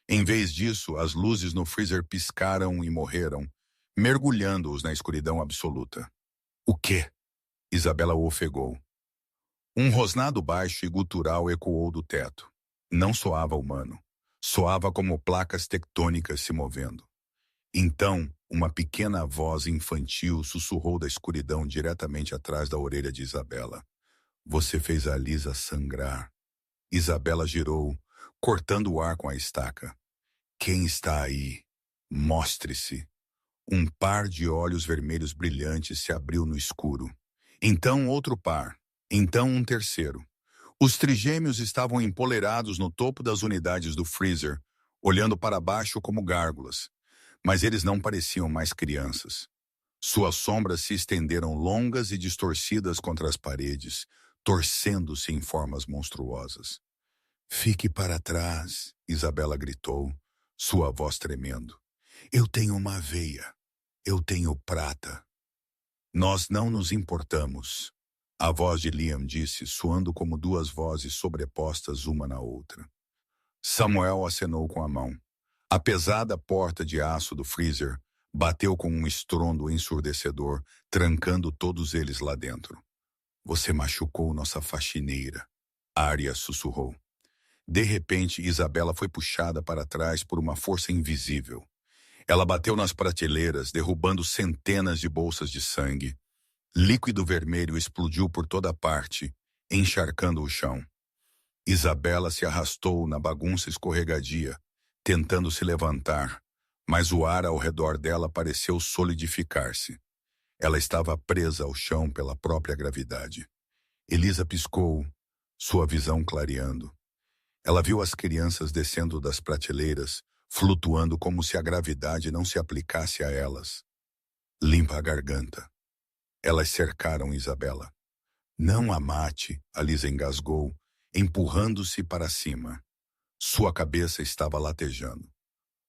Speaker 1: Em vez disso, as luzes no freezer piscaram e morreram, mergulhando-os na escuridão absoluta. O quê? Isabela ofegou. Um rosnado baixo e gutural ecoou do teto. Não soava humano. Soava como placas tectônicas se movendo. Então, uma pequena voz infantil sussurrou da escuridão diretamente atrás da orelha de Isabela. Você fez a Lisa sangrar. Isabela girou, cortando o ar com a estaca. Quem está aí? Mostre-se. Um par de olhos vermelhos brilhantes se abriu no escuro. Então outro par. Então um terceiro. Os trigêmeos estavam empolerados no topo das unidades do freezer, olhando para baixo como gárgulas. Mas eles não pareciam mais crianças. Suas sombras se estenderam longas e distorcidas contra as paredes, torcendo-se em formas monstruosas. Fique para trás, Isabela gritou, sua voz tremendo. Eu tenho uma veia. Eu tenho prata. Nós não nos importamos. A voz de Liam disse, soando como duas vozes sobrepostas uma na outra. Samuel acenou com a mão. A pesada porta de aço do freezer bateu com um estrondo ensurdecedor, trancando todos eles lá dentro. Você machucou nossa faxineira, Arya sussurrou. De repente, Isabela foi puxada para trás por uma força invisível. Ela bateu nas prateleiras, derrubando centenas de bolsas de sangue. Líquido vermelho explodiu por toda parte, encharcando o chão. Isabela se arrastou na bagunça escorregadia, tentando se levantar, mas o ar ao redor dela pareceu solidificar-se. Ela estava presa ao chão pela própria gravidade. Elisa piscou, sua visão clareando. Ela viu as crianças descendo das prateleiras, flutuando como se a gravidade não se aplicasse a elas. Limpa a garganta. Elas cercaram Isabela. Não a mate, a Lisa engasgou, empurrando-se para cima. Sua cabeça estava latejando.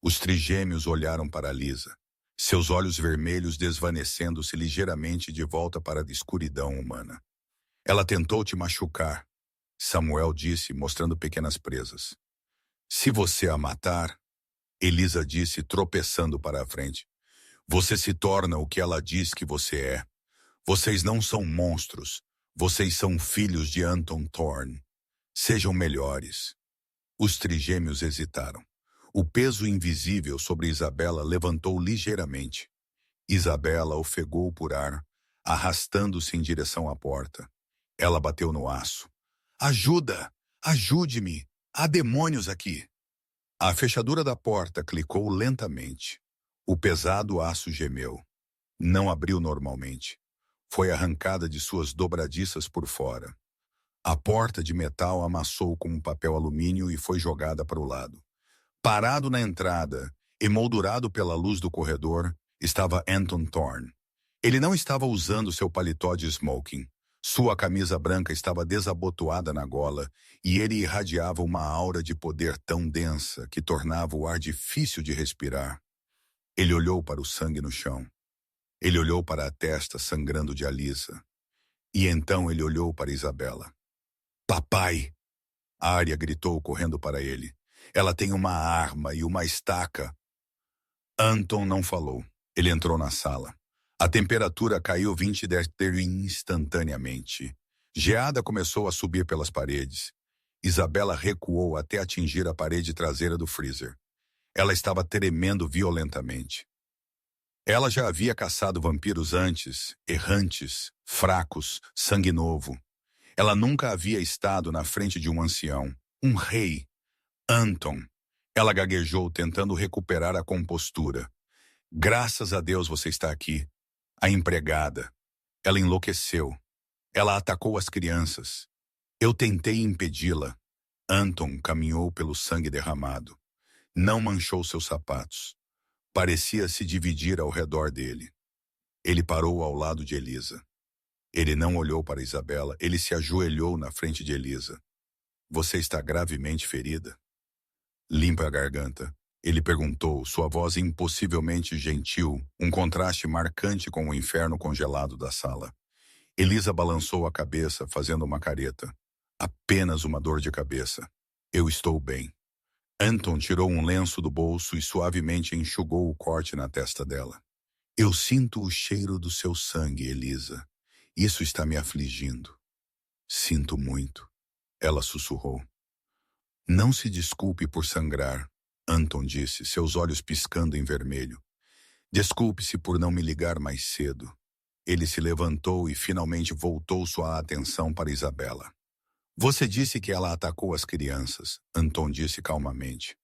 Speaker 1: Os trigêmeos olharam para Lisa, seus olhos vermelhos desvanecendo-se ligeiramente de volta para a escuridão humana. Ela tentou te machucar, Samuel disse, mostrando pequenas presas. Se você a matar, Elisa disse, tropeçando para a frente, você se torna o que ela diz que você é. Vocês não são monstros. Vocês são filhos de Anton Thorne. Sejam melhores. Os trigêmeos hesitaram. O peso invisível sobre Isabela levantou ligeiramente. Isabela ofegou por ar, arrastando-se em direção à porta. Ela bateu no aço. Ajuda! Ajude-me! Há demônios aqui! A fechadura da porta clicou lentamente. O pesado aço gemeu. Não abriu normalmente. Foi arrancada de suas dobradiças por fora. A porta de metal amassou com um papel alumínio e foi jogada para o lado. Parado na entrada, emoldurado pela luz do corredor, estava Anton Thorne. Ele não estava usando seu paletó de smoking. Sua camisa branca estava desabotoada na gola e ele irradiava uma aura de poder tão densa que tornava o ar difícil de respirar. Ele olhou para o sangue no chão. Ele olhou para a testa sangrando de Alisa. E então ele olhou para Isabela. Papai! A Arya gritou correndo para ele. Ela tem uma arma e uma estaca. Anton não falou. Ele entrou na sala. A temperatura caiu 20 degreus instantaneamente. Geada começou a subir pelas paredes. Isabela recuou até atingir a parede traseira do freezer. Ela estava tremendo violentamente. Ela já havia caçado vampiros antes, errantes, fracos, sangue novo. Ela nunca havia estado na frente de um ancião, um rei. Anton. Ela gaguejou, tentando recuperar a compostura. Graças a Deus você está aqui. A empregada. Ela enlouqueceu. Ela atacou as crianças. Eu tentei impedi-la. Anton caminhou pelo sangue derramado. Não manchou seus sapatos. Parecia se dividir ao redor dele. Ele parou ao lado de Elisa. Ele não olhou para Isabela, ele se ajoelhou na frente de Elisa. Você está gravemente ferida? Limpa a garganta. Ele perguntou, sua voz impossivelmente gentil, um contraste marcante com o inferno congelado da sala. Elisa balançou a cabeça, fazendo uma careta. Apenas uma dor de cabeça. Eu estou bem. Anton tirou um lenço do bolso e suavemente enxugou o corte na testa dela. Eu sinto o cheiro do seu sangue, Elisa. Isso está me afligindo. Sinto muito. Ela sussurrou. Não se desculpe por sangrar, Anton disse, seus olhos piscando em vermelho. Desculpe-se por não me ligar mais cedo. Ele se levantou e finalmente voltou sua atenção para Isabela. Você disse que ela atacou as crianças, Anton disse calmamente.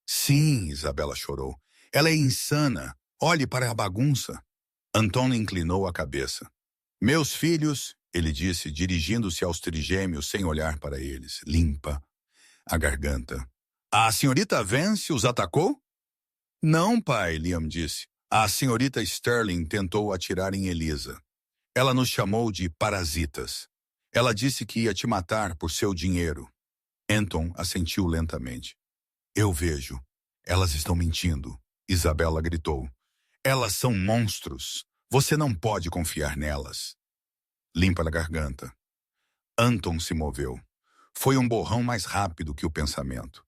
Speaker 1: Sim, Isabela chorou. Ela é insana. Olhe para a bagunça. Anton inclinou a cabeça. Meus filhos, ele disse, dirigindo-se aos trigêmeos sem olhar para eles, limpa a garganta. A senhorita Vance os atacou? Não, pai, Liam disse. A senhorita Sterling tentou atirar em Elisa. Ela nos chamou de parasitas. Ela disse que ia te matar por seu dinheiro. Anton assentiu lentamente. Eu vejo. Elas estão mentindo. Isabela gritou. Elas são monstros. Você não pode confiar nelas. Limpa a garganta. Anton se moveu. Foi um borrão mais rápido que o pensamento.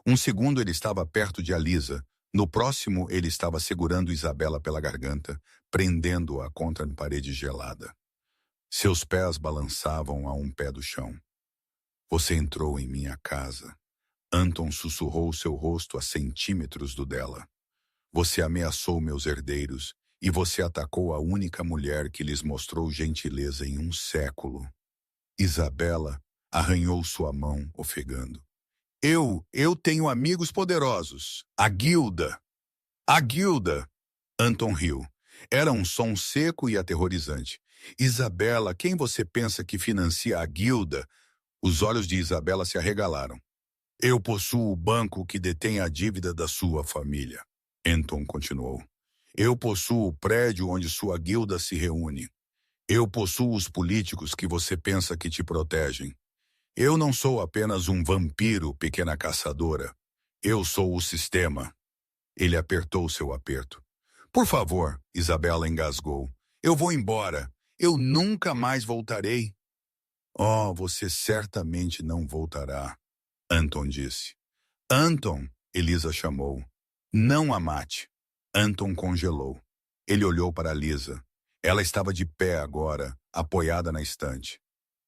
Speaker 1: Um segundo ele estava perto de Alisa. No próximo ele estava segurando Isabela pela garganta, prendendo-a contra a parede gelada. Seus pés balançavam a um pé do chão. Você entrou em minha casa. Anton sussurrou seu rosto a centímetros do dela. Você ameaçou meus herdeiros e você atacou a única mulher que lhes mostrou gentileza em um século. Isabela arranhou sua mão, ofegando. Eu tenho amigos poderosos. A guilda. A guilda. Anton riu. Era um som seco e aterrorizante. Isabela, quem você pensa que financia a guilda? Os olhos de Isabela se arregalaram. Eu possuo o banco que detém a dívida da sua família. Anton continuou. Eu possuo o prédio onde sua guilda se reúne. Eu possuo os políticos que você pensa que te protegem. Eu não sou apenas um vampiro, pequena caçadora. Eu sou o sistema. Ele apertou seu aperto. Por favor, Isabela engasgou. Eu vou embora. Eu nunca mais voltarei. Oh, você certamente não voltará, Anton disse. Anton, Elisa chamou. Não a mate. Anton congelou. Ele olhou para Lisa. Ela estava de pé agora, apoiada na estante.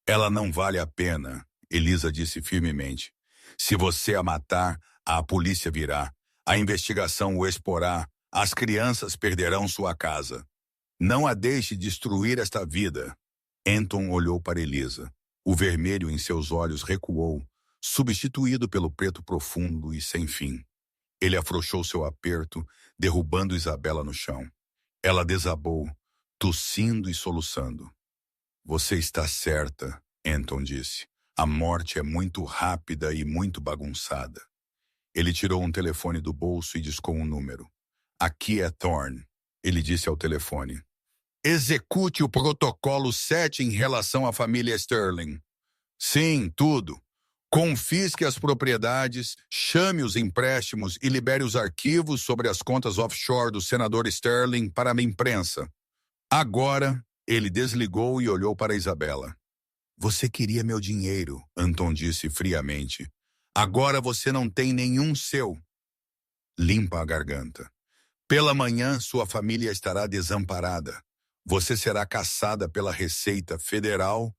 Speaker 1: Ela não vale a pena, Elisa disse firmemente. Se você a matar, a polícia virá. A investigação o exporá. As crianças perderão sua casa. Não a deixe destruir esta vida. Anton olhou para Elisa. O vermelho em seus olhos recuou, substituído pelo preto profundo e sem fim. Ele afrouxou seu aperto, derrubando Isabela no chão. Ela desabou, tossindo e soluçando. Você está certa, Anton disse. A morte é muito rápida e muito bagunçada. Ele tirou um telefone do bolso e discou um número. Aqui é Thorne, ele disse ao telefone. Execute o protocolo 7 em relação à família Sterling. Sim, tudo. Confisque as propriedades, chame os empréstimos e libere os arquivos sobre as contas offshore do senador Sterling para a imprensa. Agora, ele desligou e olhou para Isabela. Você queria meu dinheiro, Anton disse friamente. Agora você não tem nenhum seu. Limpa a garganta. Pela manhã, sua família estará desamparada. Você será caçada pela Receita Federal,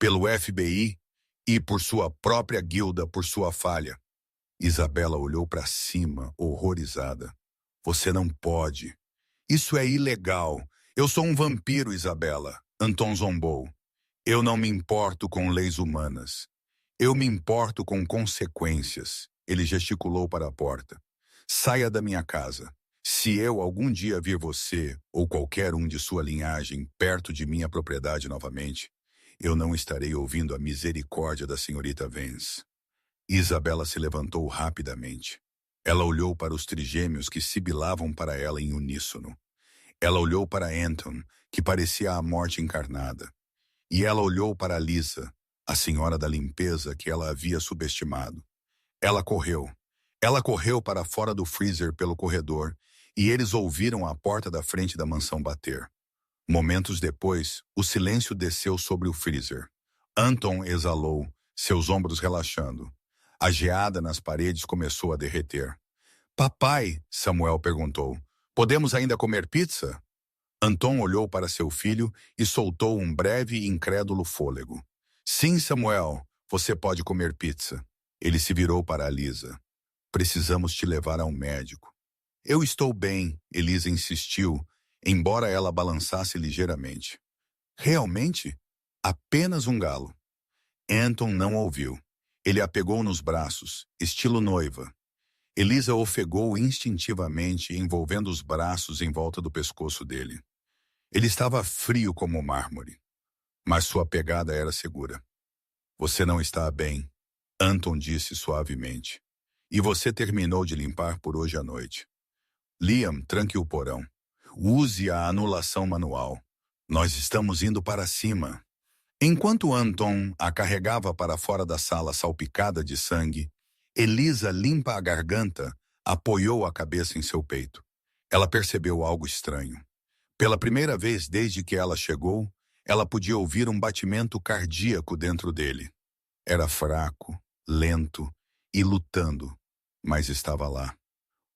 Speaker 1: pelo FBI e por sua própria guilda por sua falha. Isabela olhou para cima, horrorizada. Você não pode. Isso é ilegal. Eu sou um vampiro, Isabela. Anton zombou. Eu não me importo com leis humanas. Eu me importo com consequências. Ele gesticulou para a porta. Saia da minha casa. Se eu algum dia vir você, ou qualquer um de sua linhagem, perto de minha propriedade novamente, eu não estarei ouvindo a misericórdia da senhorita Vance. Isabela se levantou rapidamente. Ela olhou para os trigêmeos que sibilavam para ela em uníssono. Ela olhou para Anton, que parecia a morte encarnada. E ela olhou para Lisa, a senhora da limpeza que ela havia subestimado. Ela correu. Ela correu para fora do freezer pelo corredor, e eles ouviram a porta da frente da mansão bater. Momentos depois, o silêncio desceu sobre o freezer. Anton exalou, seus ombros relaxando. A geada nas paredes começou a derreter. Papai, Samuel perguntou, podemos ainda comer pizza? Anton olhou para seu filho e soltou um breve e incrédulo fôlego. Sim, Samuel, você pode comer pizza. Ele se virou para Elisa. Precisamos te levar a um médico. Eu estou bem, Elisa insistiu. embora ela balançasse ligeiramente. Realmente? Apenas um galo. Anton não ouviu. Ele a pegou nos braços, estilo noiva. Elisa ofegou instintivamente, envolvendo os braços em volta do pescoço dele. Ele estava frio como mármore, mas sua pegada era segura. Você não está bem, Anton disse suavemente. E você terminou de limpar por hoje à noite. Liam, tranque o porão. Use a anulação manual. Nós estamos indo para cima. Enquanto Anton a carregava para fora da sala salpicada de sangue, Elisa, limpa a garganta, apoiou a cabeça em seu peito. Ela percebeu algo estranho. Pela primeira vez desde que ela chegou, ela podia ouvir um batimento cardíaco dentro dele. Era fraco, lento e lutando, mas estava lá.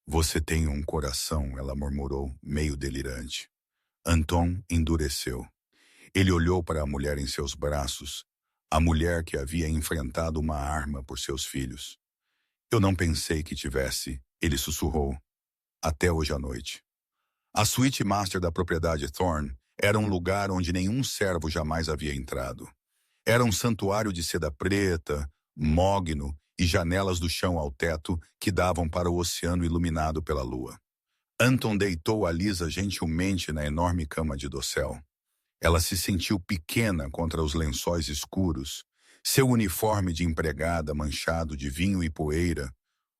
Speaker 1: Você tem um coração, ela murmurou, meio delirante. Anton endureceu. Ele olhou para a mulher em seus braços, a mulher que havia enfrentado uma arma por seus filhos. Eu não pensei que tivesse, ele sussurrou, até hoje à noite. A suíte master da propriedade Thorne era um lugar onde nenhum servo jamais havia entrado. Era um santuário de seda preta, mogno e janelas do chão ao teto que davam para o oceano iluminado pela lua. Anton deitou a Lisa gentilmente na enorme cama de dossel. Ela se sentiu pequena contra os lençóis escuros, seu uniforme de empregada manchado de vinho e poeira,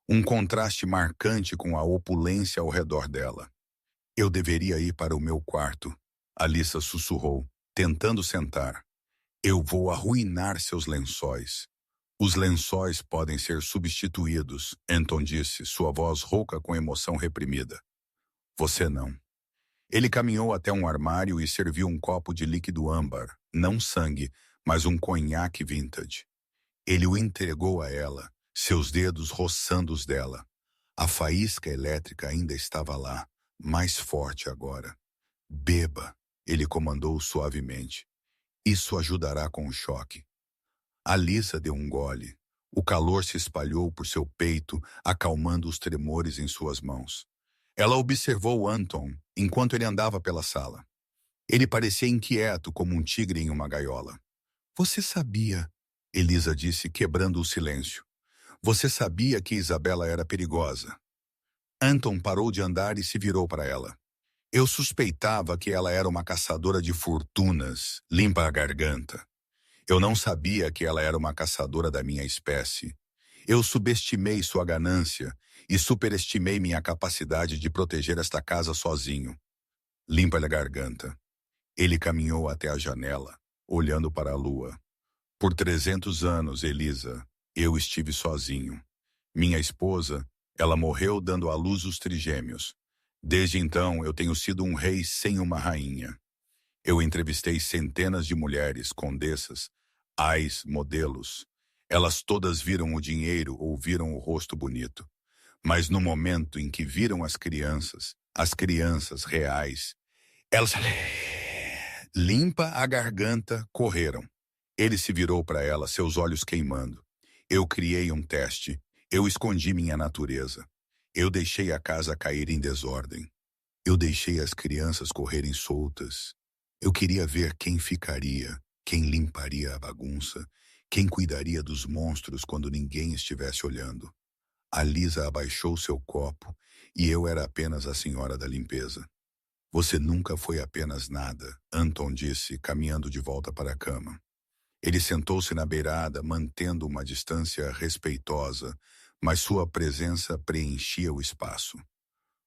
Speaker 1: um contraste marcante com a opulência ao redor dela. Eu deveria ir para o meu quarto, Alyssa sussurrou, tentando sentar. Eu vou arruinar seus lençóis. Os lençóis podem ser substituídos, Anton disse, sua voz rouca com emoção reprimida. Você não. Ele caminhou até um armário e serviu um copo de líquido âmbar, não sangue, mas um conhaque vintage. Ele o entregou a ela, seus dedos roçando os dela. A faísca elétrica ainda estava lá, mais forte agora. Beba, ele comandou suavemente. Isso ajudará com o choque. Alyssa deu um gole. O calor se espalhou por seu peito, acalmando os tremores em suas mãos. Ela observou Anton enquanto ele andava pela sala. Ele parecia inquieto como um tigre em uma gaiola. Você sabia, Elisa disse, quebrando o silêncio. Você sabia que Isabela era perigosa. Anton parou de andar e se virou para ela. Eu suspeitava que ela era uma caçadora de fortunas, limpa a garganta. Eu não sabia que ela era uma caçadora da minha espécie. Eu subestimei sua ganância e superestimei minha capacidade de proteger esta casa sozinho. Limpa-lhe a garganta. Ele caminhou até a janela, olhando para a lua. Por 300 anos, Elisa, eu estive sozinho. Minha esposa, ela morreu dando à luz os trigêmeos. Desde então, eu tenho sido um rei sem uma rainha. Eu entrevistei centenas de mulheres, condessas, ais, modelos. Elas todas viram o dinheiro ou viram o rosto bonito. Mas no momento em que viram as crianças reais, elas limpa a garganta, correram. Ele se virou para ela, seus olhos queimando. Eu criei um teste. Eu escondi minha natureza. Eu deixei a casa cair em desordem. Eu deixei as crianças correrem soltas. Eu queria ver quem ficaria, quem limparia a bagunça, quem cuidaria dos monstros quando ninguém estivesse olhando. A Lisa abaixou seu copo e eu era apenas a senhora da limpeza. Você nunca foi apenas nada, Anton disse, caminhando de volta para a cama. Ele sentou-se na beirada, mantendo uma distância respeitosa, mas sua presença preenchia o espaço.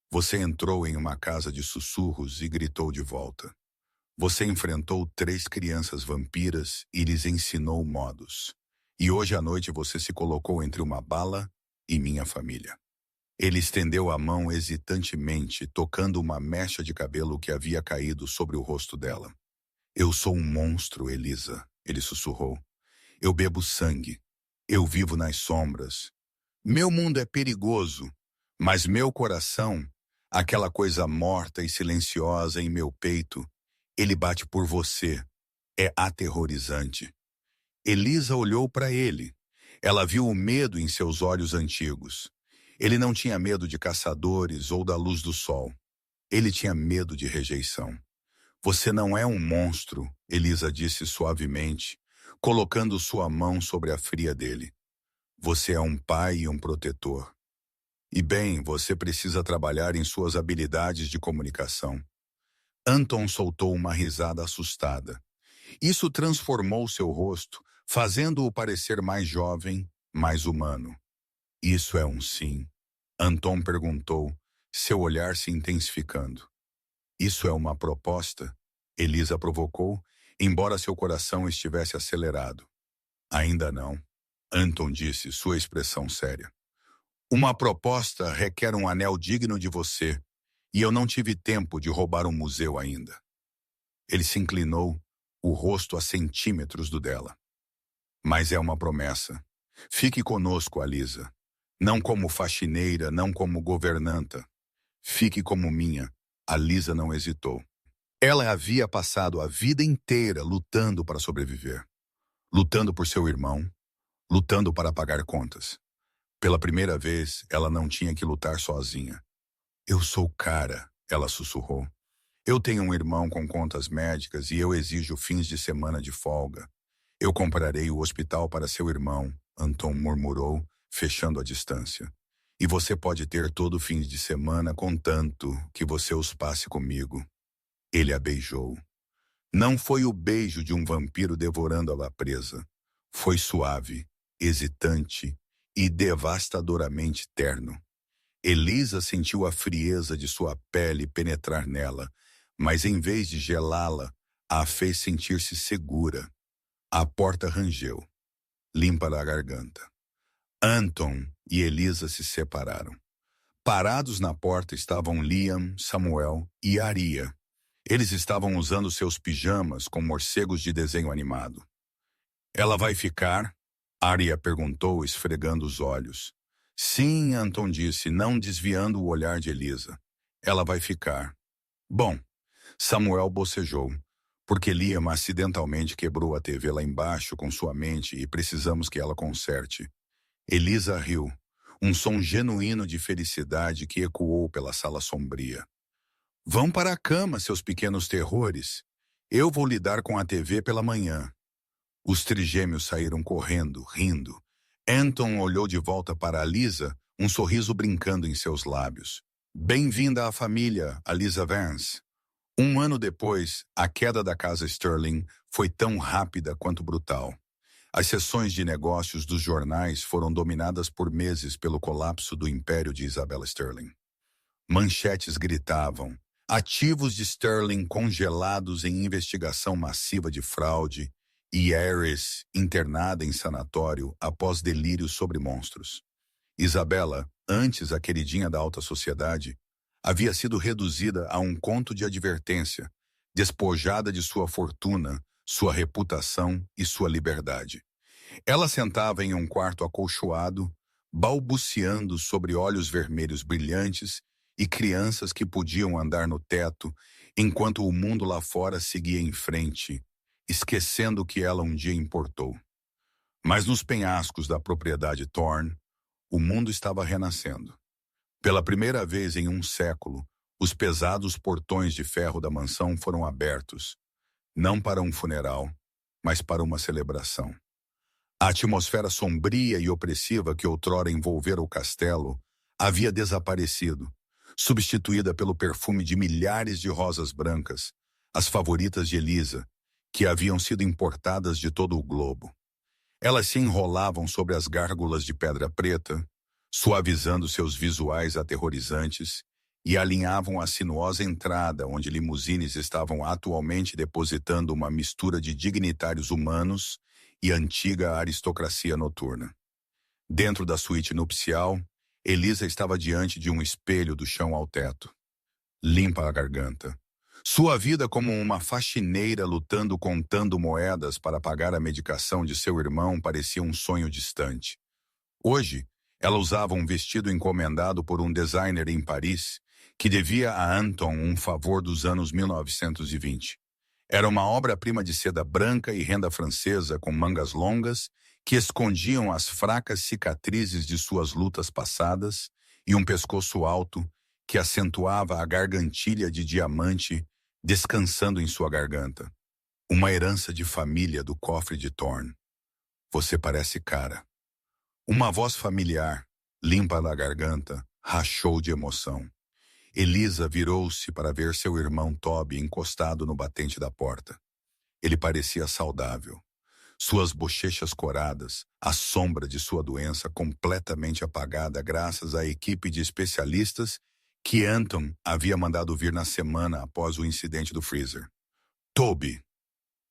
Speaker 1: Você entrou em uma casa de sussurros e gritou de volta. Você enfrentou 3 crianças vampiras e lhes ensinou modos. E hoje à noite você se colocou entre uma bala e minha família. Ele estendeu a mão hesitantemente, tocando uma mecha de cabelo que havia caído sobre o rosto dela. Eu sou um monstro, Elisa, ele sussurrou. Eu bebo sangue. Eu vivo nas sombras. Meu mundo é perigoso, mas meu coração, aquela coisa morta e silenciosa em meu peito, ele bate por você. É aterrorizante. Elisa olhou para ele. Ela viu o medo em seus olhos antigos. Ele não tinha medo de caçadores ou da luz do sol. Ele tinha medo de rejeição. Você não é um monstro, Elisa disse suavemente, colocando sua mão sobre a fria dele. Você é um pai e um protetor. E bem, você precisa trabalhar em suas habilidades de comunicação. Anton soltou uma risada assustada. Isso transformou seu rosto, fazendo-o parecer mais jovem, mais humano. Isso é um sim. Anton perguntou, seu olhar se intensificando. Isso é uma proposta? Elisa provocou, embora seu coração estivesse acelerado. Ainda não. Anton disse, sua expressão séria. Uma proposta requer um anel digno de você, e eu não tive tempo de roubar um museu ainda. Ele se inclinou, o rosto a centímetros do dela. Mas é uma promessa. Fique conosco, Alisa. Não como faxineira, não como governanta. Fique como minha. Alisa não hesitou. Ela havia passado a vida inteira lutando para sobreviver. Lutando por seu irmão, lutando para pagar contas. Pela primeira vez, ela não tinha que lutar sozinha. Eu sou cara, ela sussurrou. Eu tenho um irmão com contas médicas e eu exijo fins de semana de folga. Eu comprarei o hospital para seu irmão, Anton murmurou, fechando a distância. E você pode ter todo fim de semana contanto que você os passe comigo. Ele a beijou. Não foi o beijo de um vampiro devorando a presa. Foi suave, hesitante e devastadoramente terno. Elisa sentiu a frieza de sua pele penetrar nela, mas em vez de gelá-la, a fez sentir-se segura. A porta rangeu, limpa a garganta. Anton e Elisa se separaram. Parados na porta estavam Liam, Samuel e Aria. Eles estavam usando seus pijamas com morcegos de desenho animado. Ela vai ficar? Aria perguntou, esfregando os olhos. Sim, Anton disse, não desviando o olhar de Elisa. Ela vai ficar. Bom, Samuel bocejou, porque Liam acidentalmente quebrou a TV lá embaixo com sua mente e precisamos que ela conserte. Elisa riu, um som genuíno de felicidade que ecoou pela sala sombria. Vão para a cama, seus pequenos terrores. Eu vou lidar com a TV pela manhã. Os trigêmeos saíram correndo, rindo. Anton olhou de volta para Alisa, um sorriso brincando em seus lábios. Bem-vinda à família, Alisa Vance. Um ano depois, a queda da casa Sterling foi tão rápida quanto brutal. As seções de negócios dos jornais foram dominadas por meses pelo colapso do império de Isabella Sterling. Manchetes gritavam, ativos de Sterling congelados em investigação massiva de fraude e Ares internada em sanatório após delírios sobre monstros. Isabella, antes a queridinha da alta sociedade, havia sido reduzida a um conto de advertência, despojada de sua fortuna, sua reputação e sua liberdade. Ela sentava em um quarto acolchoado, balbuciando sobre olhos vermelhos brilhantes e crianças que podiam andar no teto, enquanto o mundo lá fora seguia em frente, esquecendo o que ela um dia importou. Mas nos penhascos da propriedade Thorne, o mundo estava renascendo. Pela primeira vez em um século, os pesados portões de ferro da mansão foram abertos, não para um funeral, mas para uma celebração. A atmosfera sombria e opressiva que outrora envolvera o castelo havia desaparecido, substituída pelo perfume de milhares de rosas brancas, as favoritas de Elisa, que haviam sido importadas de todo o globo. Elas se enrolavam sobre as gárgulas de pedra preta, suavizando seus visuais aterrorizantes, e alinhavam a sinuosa entrada onde limusines estavam atualmente depositando uma mistura de dignitários humanos e antiga aristocracia noturna. Dentro da suíte nupcial, Elisa estava diante de um espelho do chão ao teto. Limpa a garganta. Sua vida como uma faxineira lutando contando moedas para pagar a medicação de seu irmão parecia um sonho distante. Hoje, ela usava um vestido encomendado por um designer em Paris que devia a Anton um favor dos anos 1920. Era uma obra-prima de seda branca e renda francesa com mangas longas que escondiam as fracas cicatrizes de suas lutas passadas e um pescoço alto que acentuava a gargantilha de diamante descansando em sua garganta. Uma herança de família do cofre de Thorn. Você parece cara. Uma voz familiar, limpa da garganta, rachou de emoção. Elisa virou-se para ver seu irmão Toby encostado no batente da porta. Ele parecia saudável. Suas bochechas coradas, a sombra de sua doença completamente apagada graças à equipe de especialistas que Anton havia mandado vir na semana após o incidente do freezer. Toby!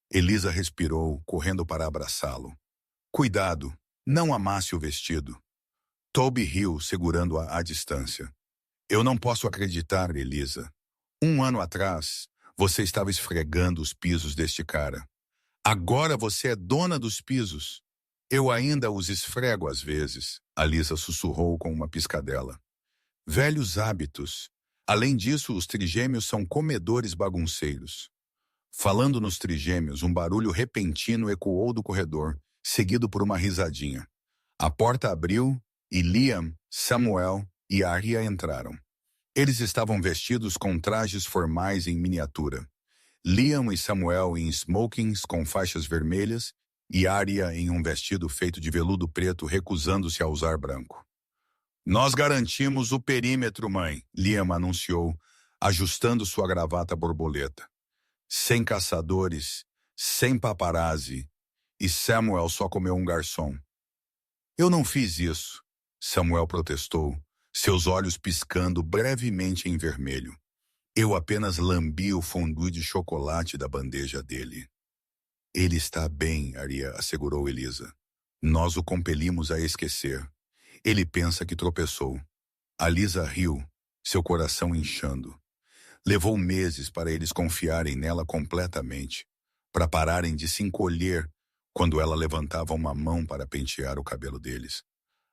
Speaker 1: Elisa respirou, correndo para abraçá-lo. Cuidado, não amasse o vestido. Toby riu, segurando-a à distância. Eu não posso acreditar, Elisa. 1 ano atrás, você estava esfregando os pisos deste cara. Agora você é dona dos pisos. Eu ainda os esfrego às vezes, a Lisa sussurrou com uma piscadela. Velhos hábitos. Além disso, os trigêmeos são comedores bagunceiros. Falando nos trigêmeos, um barulho repentino ecoou do corredor, seguido por uma risadinha. A porta abriu e Liam, Samuel e Arya entraram. Eles estavam vestidos com trajes formais em miniatura. Liam e Samuel em smokings com faixas vermelhas e Arya em um vestido feito de veludo preto recusando-se a usar branco. Nós garantimos o perímetro, mãe, Liam anunciou, ajustando sua gravata borboleta. Sem caçadores, sem paparazzi, e Samuel só comeu um garçom. Eu não fiz isso, Samuel protestou, seus olhos piscando brevemente em vermelho. Eu apenas lambi o fondue de chocolate da bandeja dele. Ele está bem, Arya assegurou Elisa. Nós o compelimos a esquecer. Ele pensa que tropeçou. A Lisa riu, seu coração inchando. Levou meses para eles confiarem nela completamente, para pararem de se encolher quando ela levantava uma mão para pentear o cabelo deles.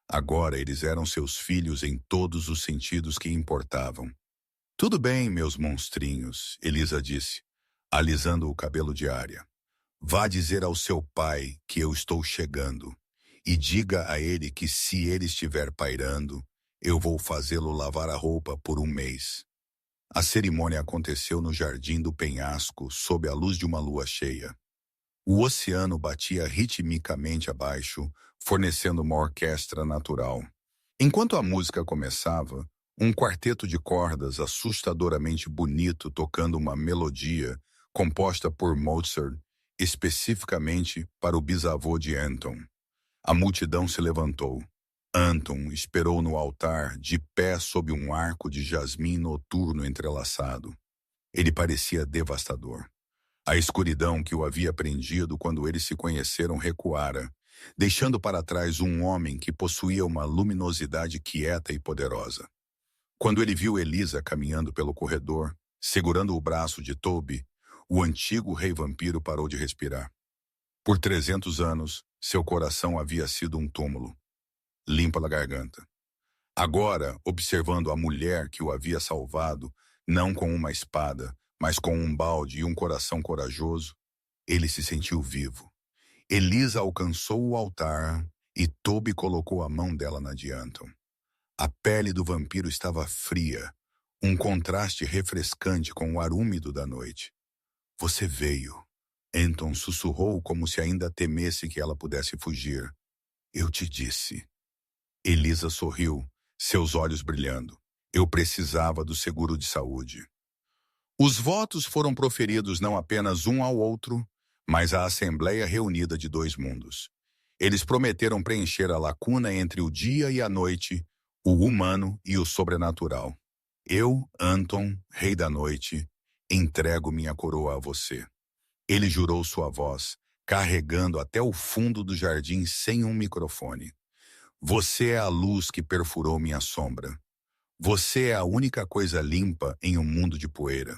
Speaker 1: Agora eles eram seus filhos em todos os sentidos que importavam. Tudo bem, meus monstrinhos, Elisa disse, alisando o cabelo de Arya. Vá dizer ao seu pai que eu estou chegando, e diga a ele que se ele estiver pairando, eu vou fazê-lo lavar a roupa por 1 mês. A cerimônia aconteceu no jardim do penhasco, sob a luz de uma lua cheia. O oceano batia ritmicamente abaixo, fornecendo uma orquestra natural. Enquanto a música começava, um quarteto de cordas assustadoramente bonito tocando uma melodia composta por Mozart, especificamente para o bisavô de Anton. A multidão se levantou. Anton esperou no altar, de pé sob um arco de jasmim noturno entrelaçado. Ele parecia devastador. A escuridão que o havia prendido quando eles se conheceram recuara, deixando para trás um homem que possuía uma luminosidade quieta e poderosa. Quando ele viu Elisa caminhando pelo corredor, segurando o braço de Toby, o antigo rei vampiro parou de respirar. Por 300 anos, seu coração havia sido um túmulo. Limpa a garganta. Agora, observando a mulher que o havia salvado, não com uma espada, mas com um balde e um coração corajoso, ele se sentiu vivo. Elisa alcançou o altar e Toby colocou a mão dela na de Anton. A pele do vampiro estava fria, um contraste refrescante com o ar úmido da noite. Você veio. Anton sussurrou como se ainda temesse que ela pudesse fugir. Eu te disse. Elisa sorriu, seus olhos brilhando. Eu precisava do seguro de saúde. Os votos foram proferidos não apenas um ao outro, mas à Assembleia Reunida de 2 mundos. Eles prometeram preencher a lacuna entre o dia e a noite, o humano e o sobrenatural. Eu, Anton, Rei da Noite, entrego minha coroa a você. Ele jurou sua voz, carregando até o fundo do jardim sem um microfone. Você é a luz que perfurou minha sombra. Você é a única coisa limpa em um mundo de poeira.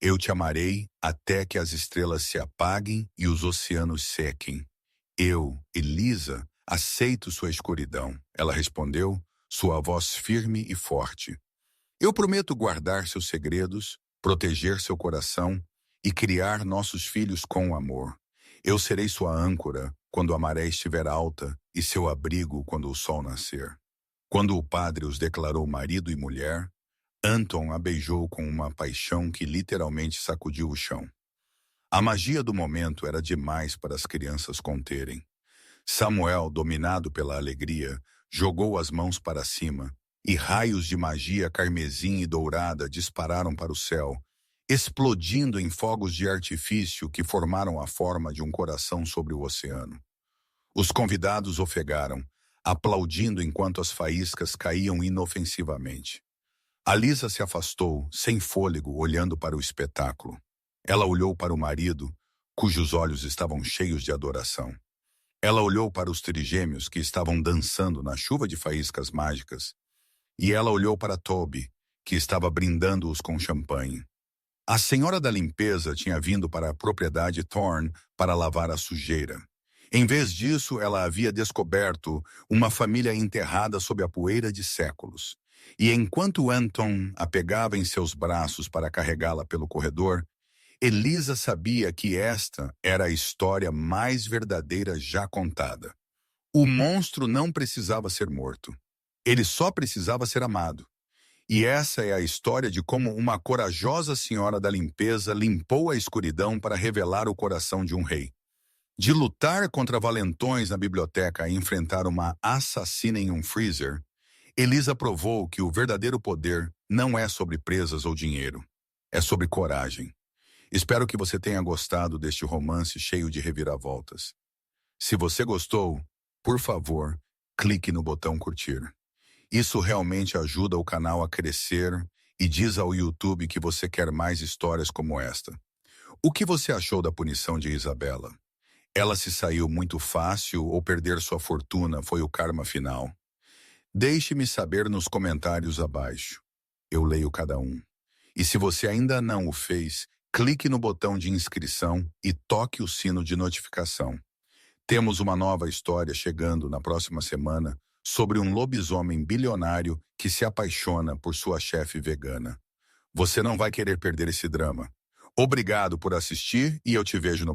Speaker 1: Eu te amarei até que as estrelas se apaguem e os oceanos sequem. Eu, Elisa, aceito sua escuridão, ela respondeu, sua voz firme e forte. Eu prometo guardar seus segredos, proteger seu coração e criar nossos filhos com amor. Eu serei sua âncora quando a maré estiver alta e seu abrigo quando o sol nascer. Quando o padre os declarou marido e mulher, Anton a beijou com uma paixão que literalmente sacudiu o chão. A magia do momento era demais para as crianças conterem. Samuel, dominado pela alegria, jogou as mãos para cima, e raios de magia carmesim e dourada dispararam para o céu, explodindo em fogos de artifício que formaram a forma de um coração sobre o oceano. Os convidados ofegaram, aplaudindo enquanto as faíscas caíam inofensivamente. A Lisa se afastou, sem fôlego, olhando para o espetáculo. Ela olhou para o marido, cujos olhos estavam cheios de adoração. Ela olhou para os trigêmeos que estavam dançando na chuva de faíscas mágicas. E ela olhou para Toby, que estava brindando-os com champanhe. A senhora da limpeza tinha vindo para a propriedade Thorne para lavar a sujeira. Em vez disso, ela havia descoberto uma família enterrada sob a poeira de séculos. E enquanto Anton a pegava em seus braços para carregá-la pelo corredor, Elisa sabia que esta era a história mais verdadeira já contada. O monstro não precisava ser morto. Ele só precisava ser amado. E essa é a história de como uma corajosa senhora da limpeza limpou a escuridão para revelar o coração de um rei. De lutar contra valentões na biblioteca e enfrentar uma assassina em um freezer, Elisa provou que o verdadeiro poder não é sobre presas ou dinheiro. É sobre coragem. Espero que você tenha gostado deste romance cheio de reviravoltas. Se você gostou, por favor, clique no botão curtir. Isso realmente ajuda o canal a crescer e diz ao YouTube que você quer mais histórias como esta. O que você achou da punição de Isabela? Ela se saiu muito fácil ou perder sua fortuna foi o karma final? Deixe-me saber nos comentários abaixo. Eu leio cada um. E se você ainda não o fez, clique no botão de inscrição e toque o sino de notificação. Temos uma nova história chegando na próxima semana sobre um lobisomem bilionário que se apaixona por sua chefe vegana. Você não vai querer perder esse drama. Obrigado por assistir e eu te vejo no próximo.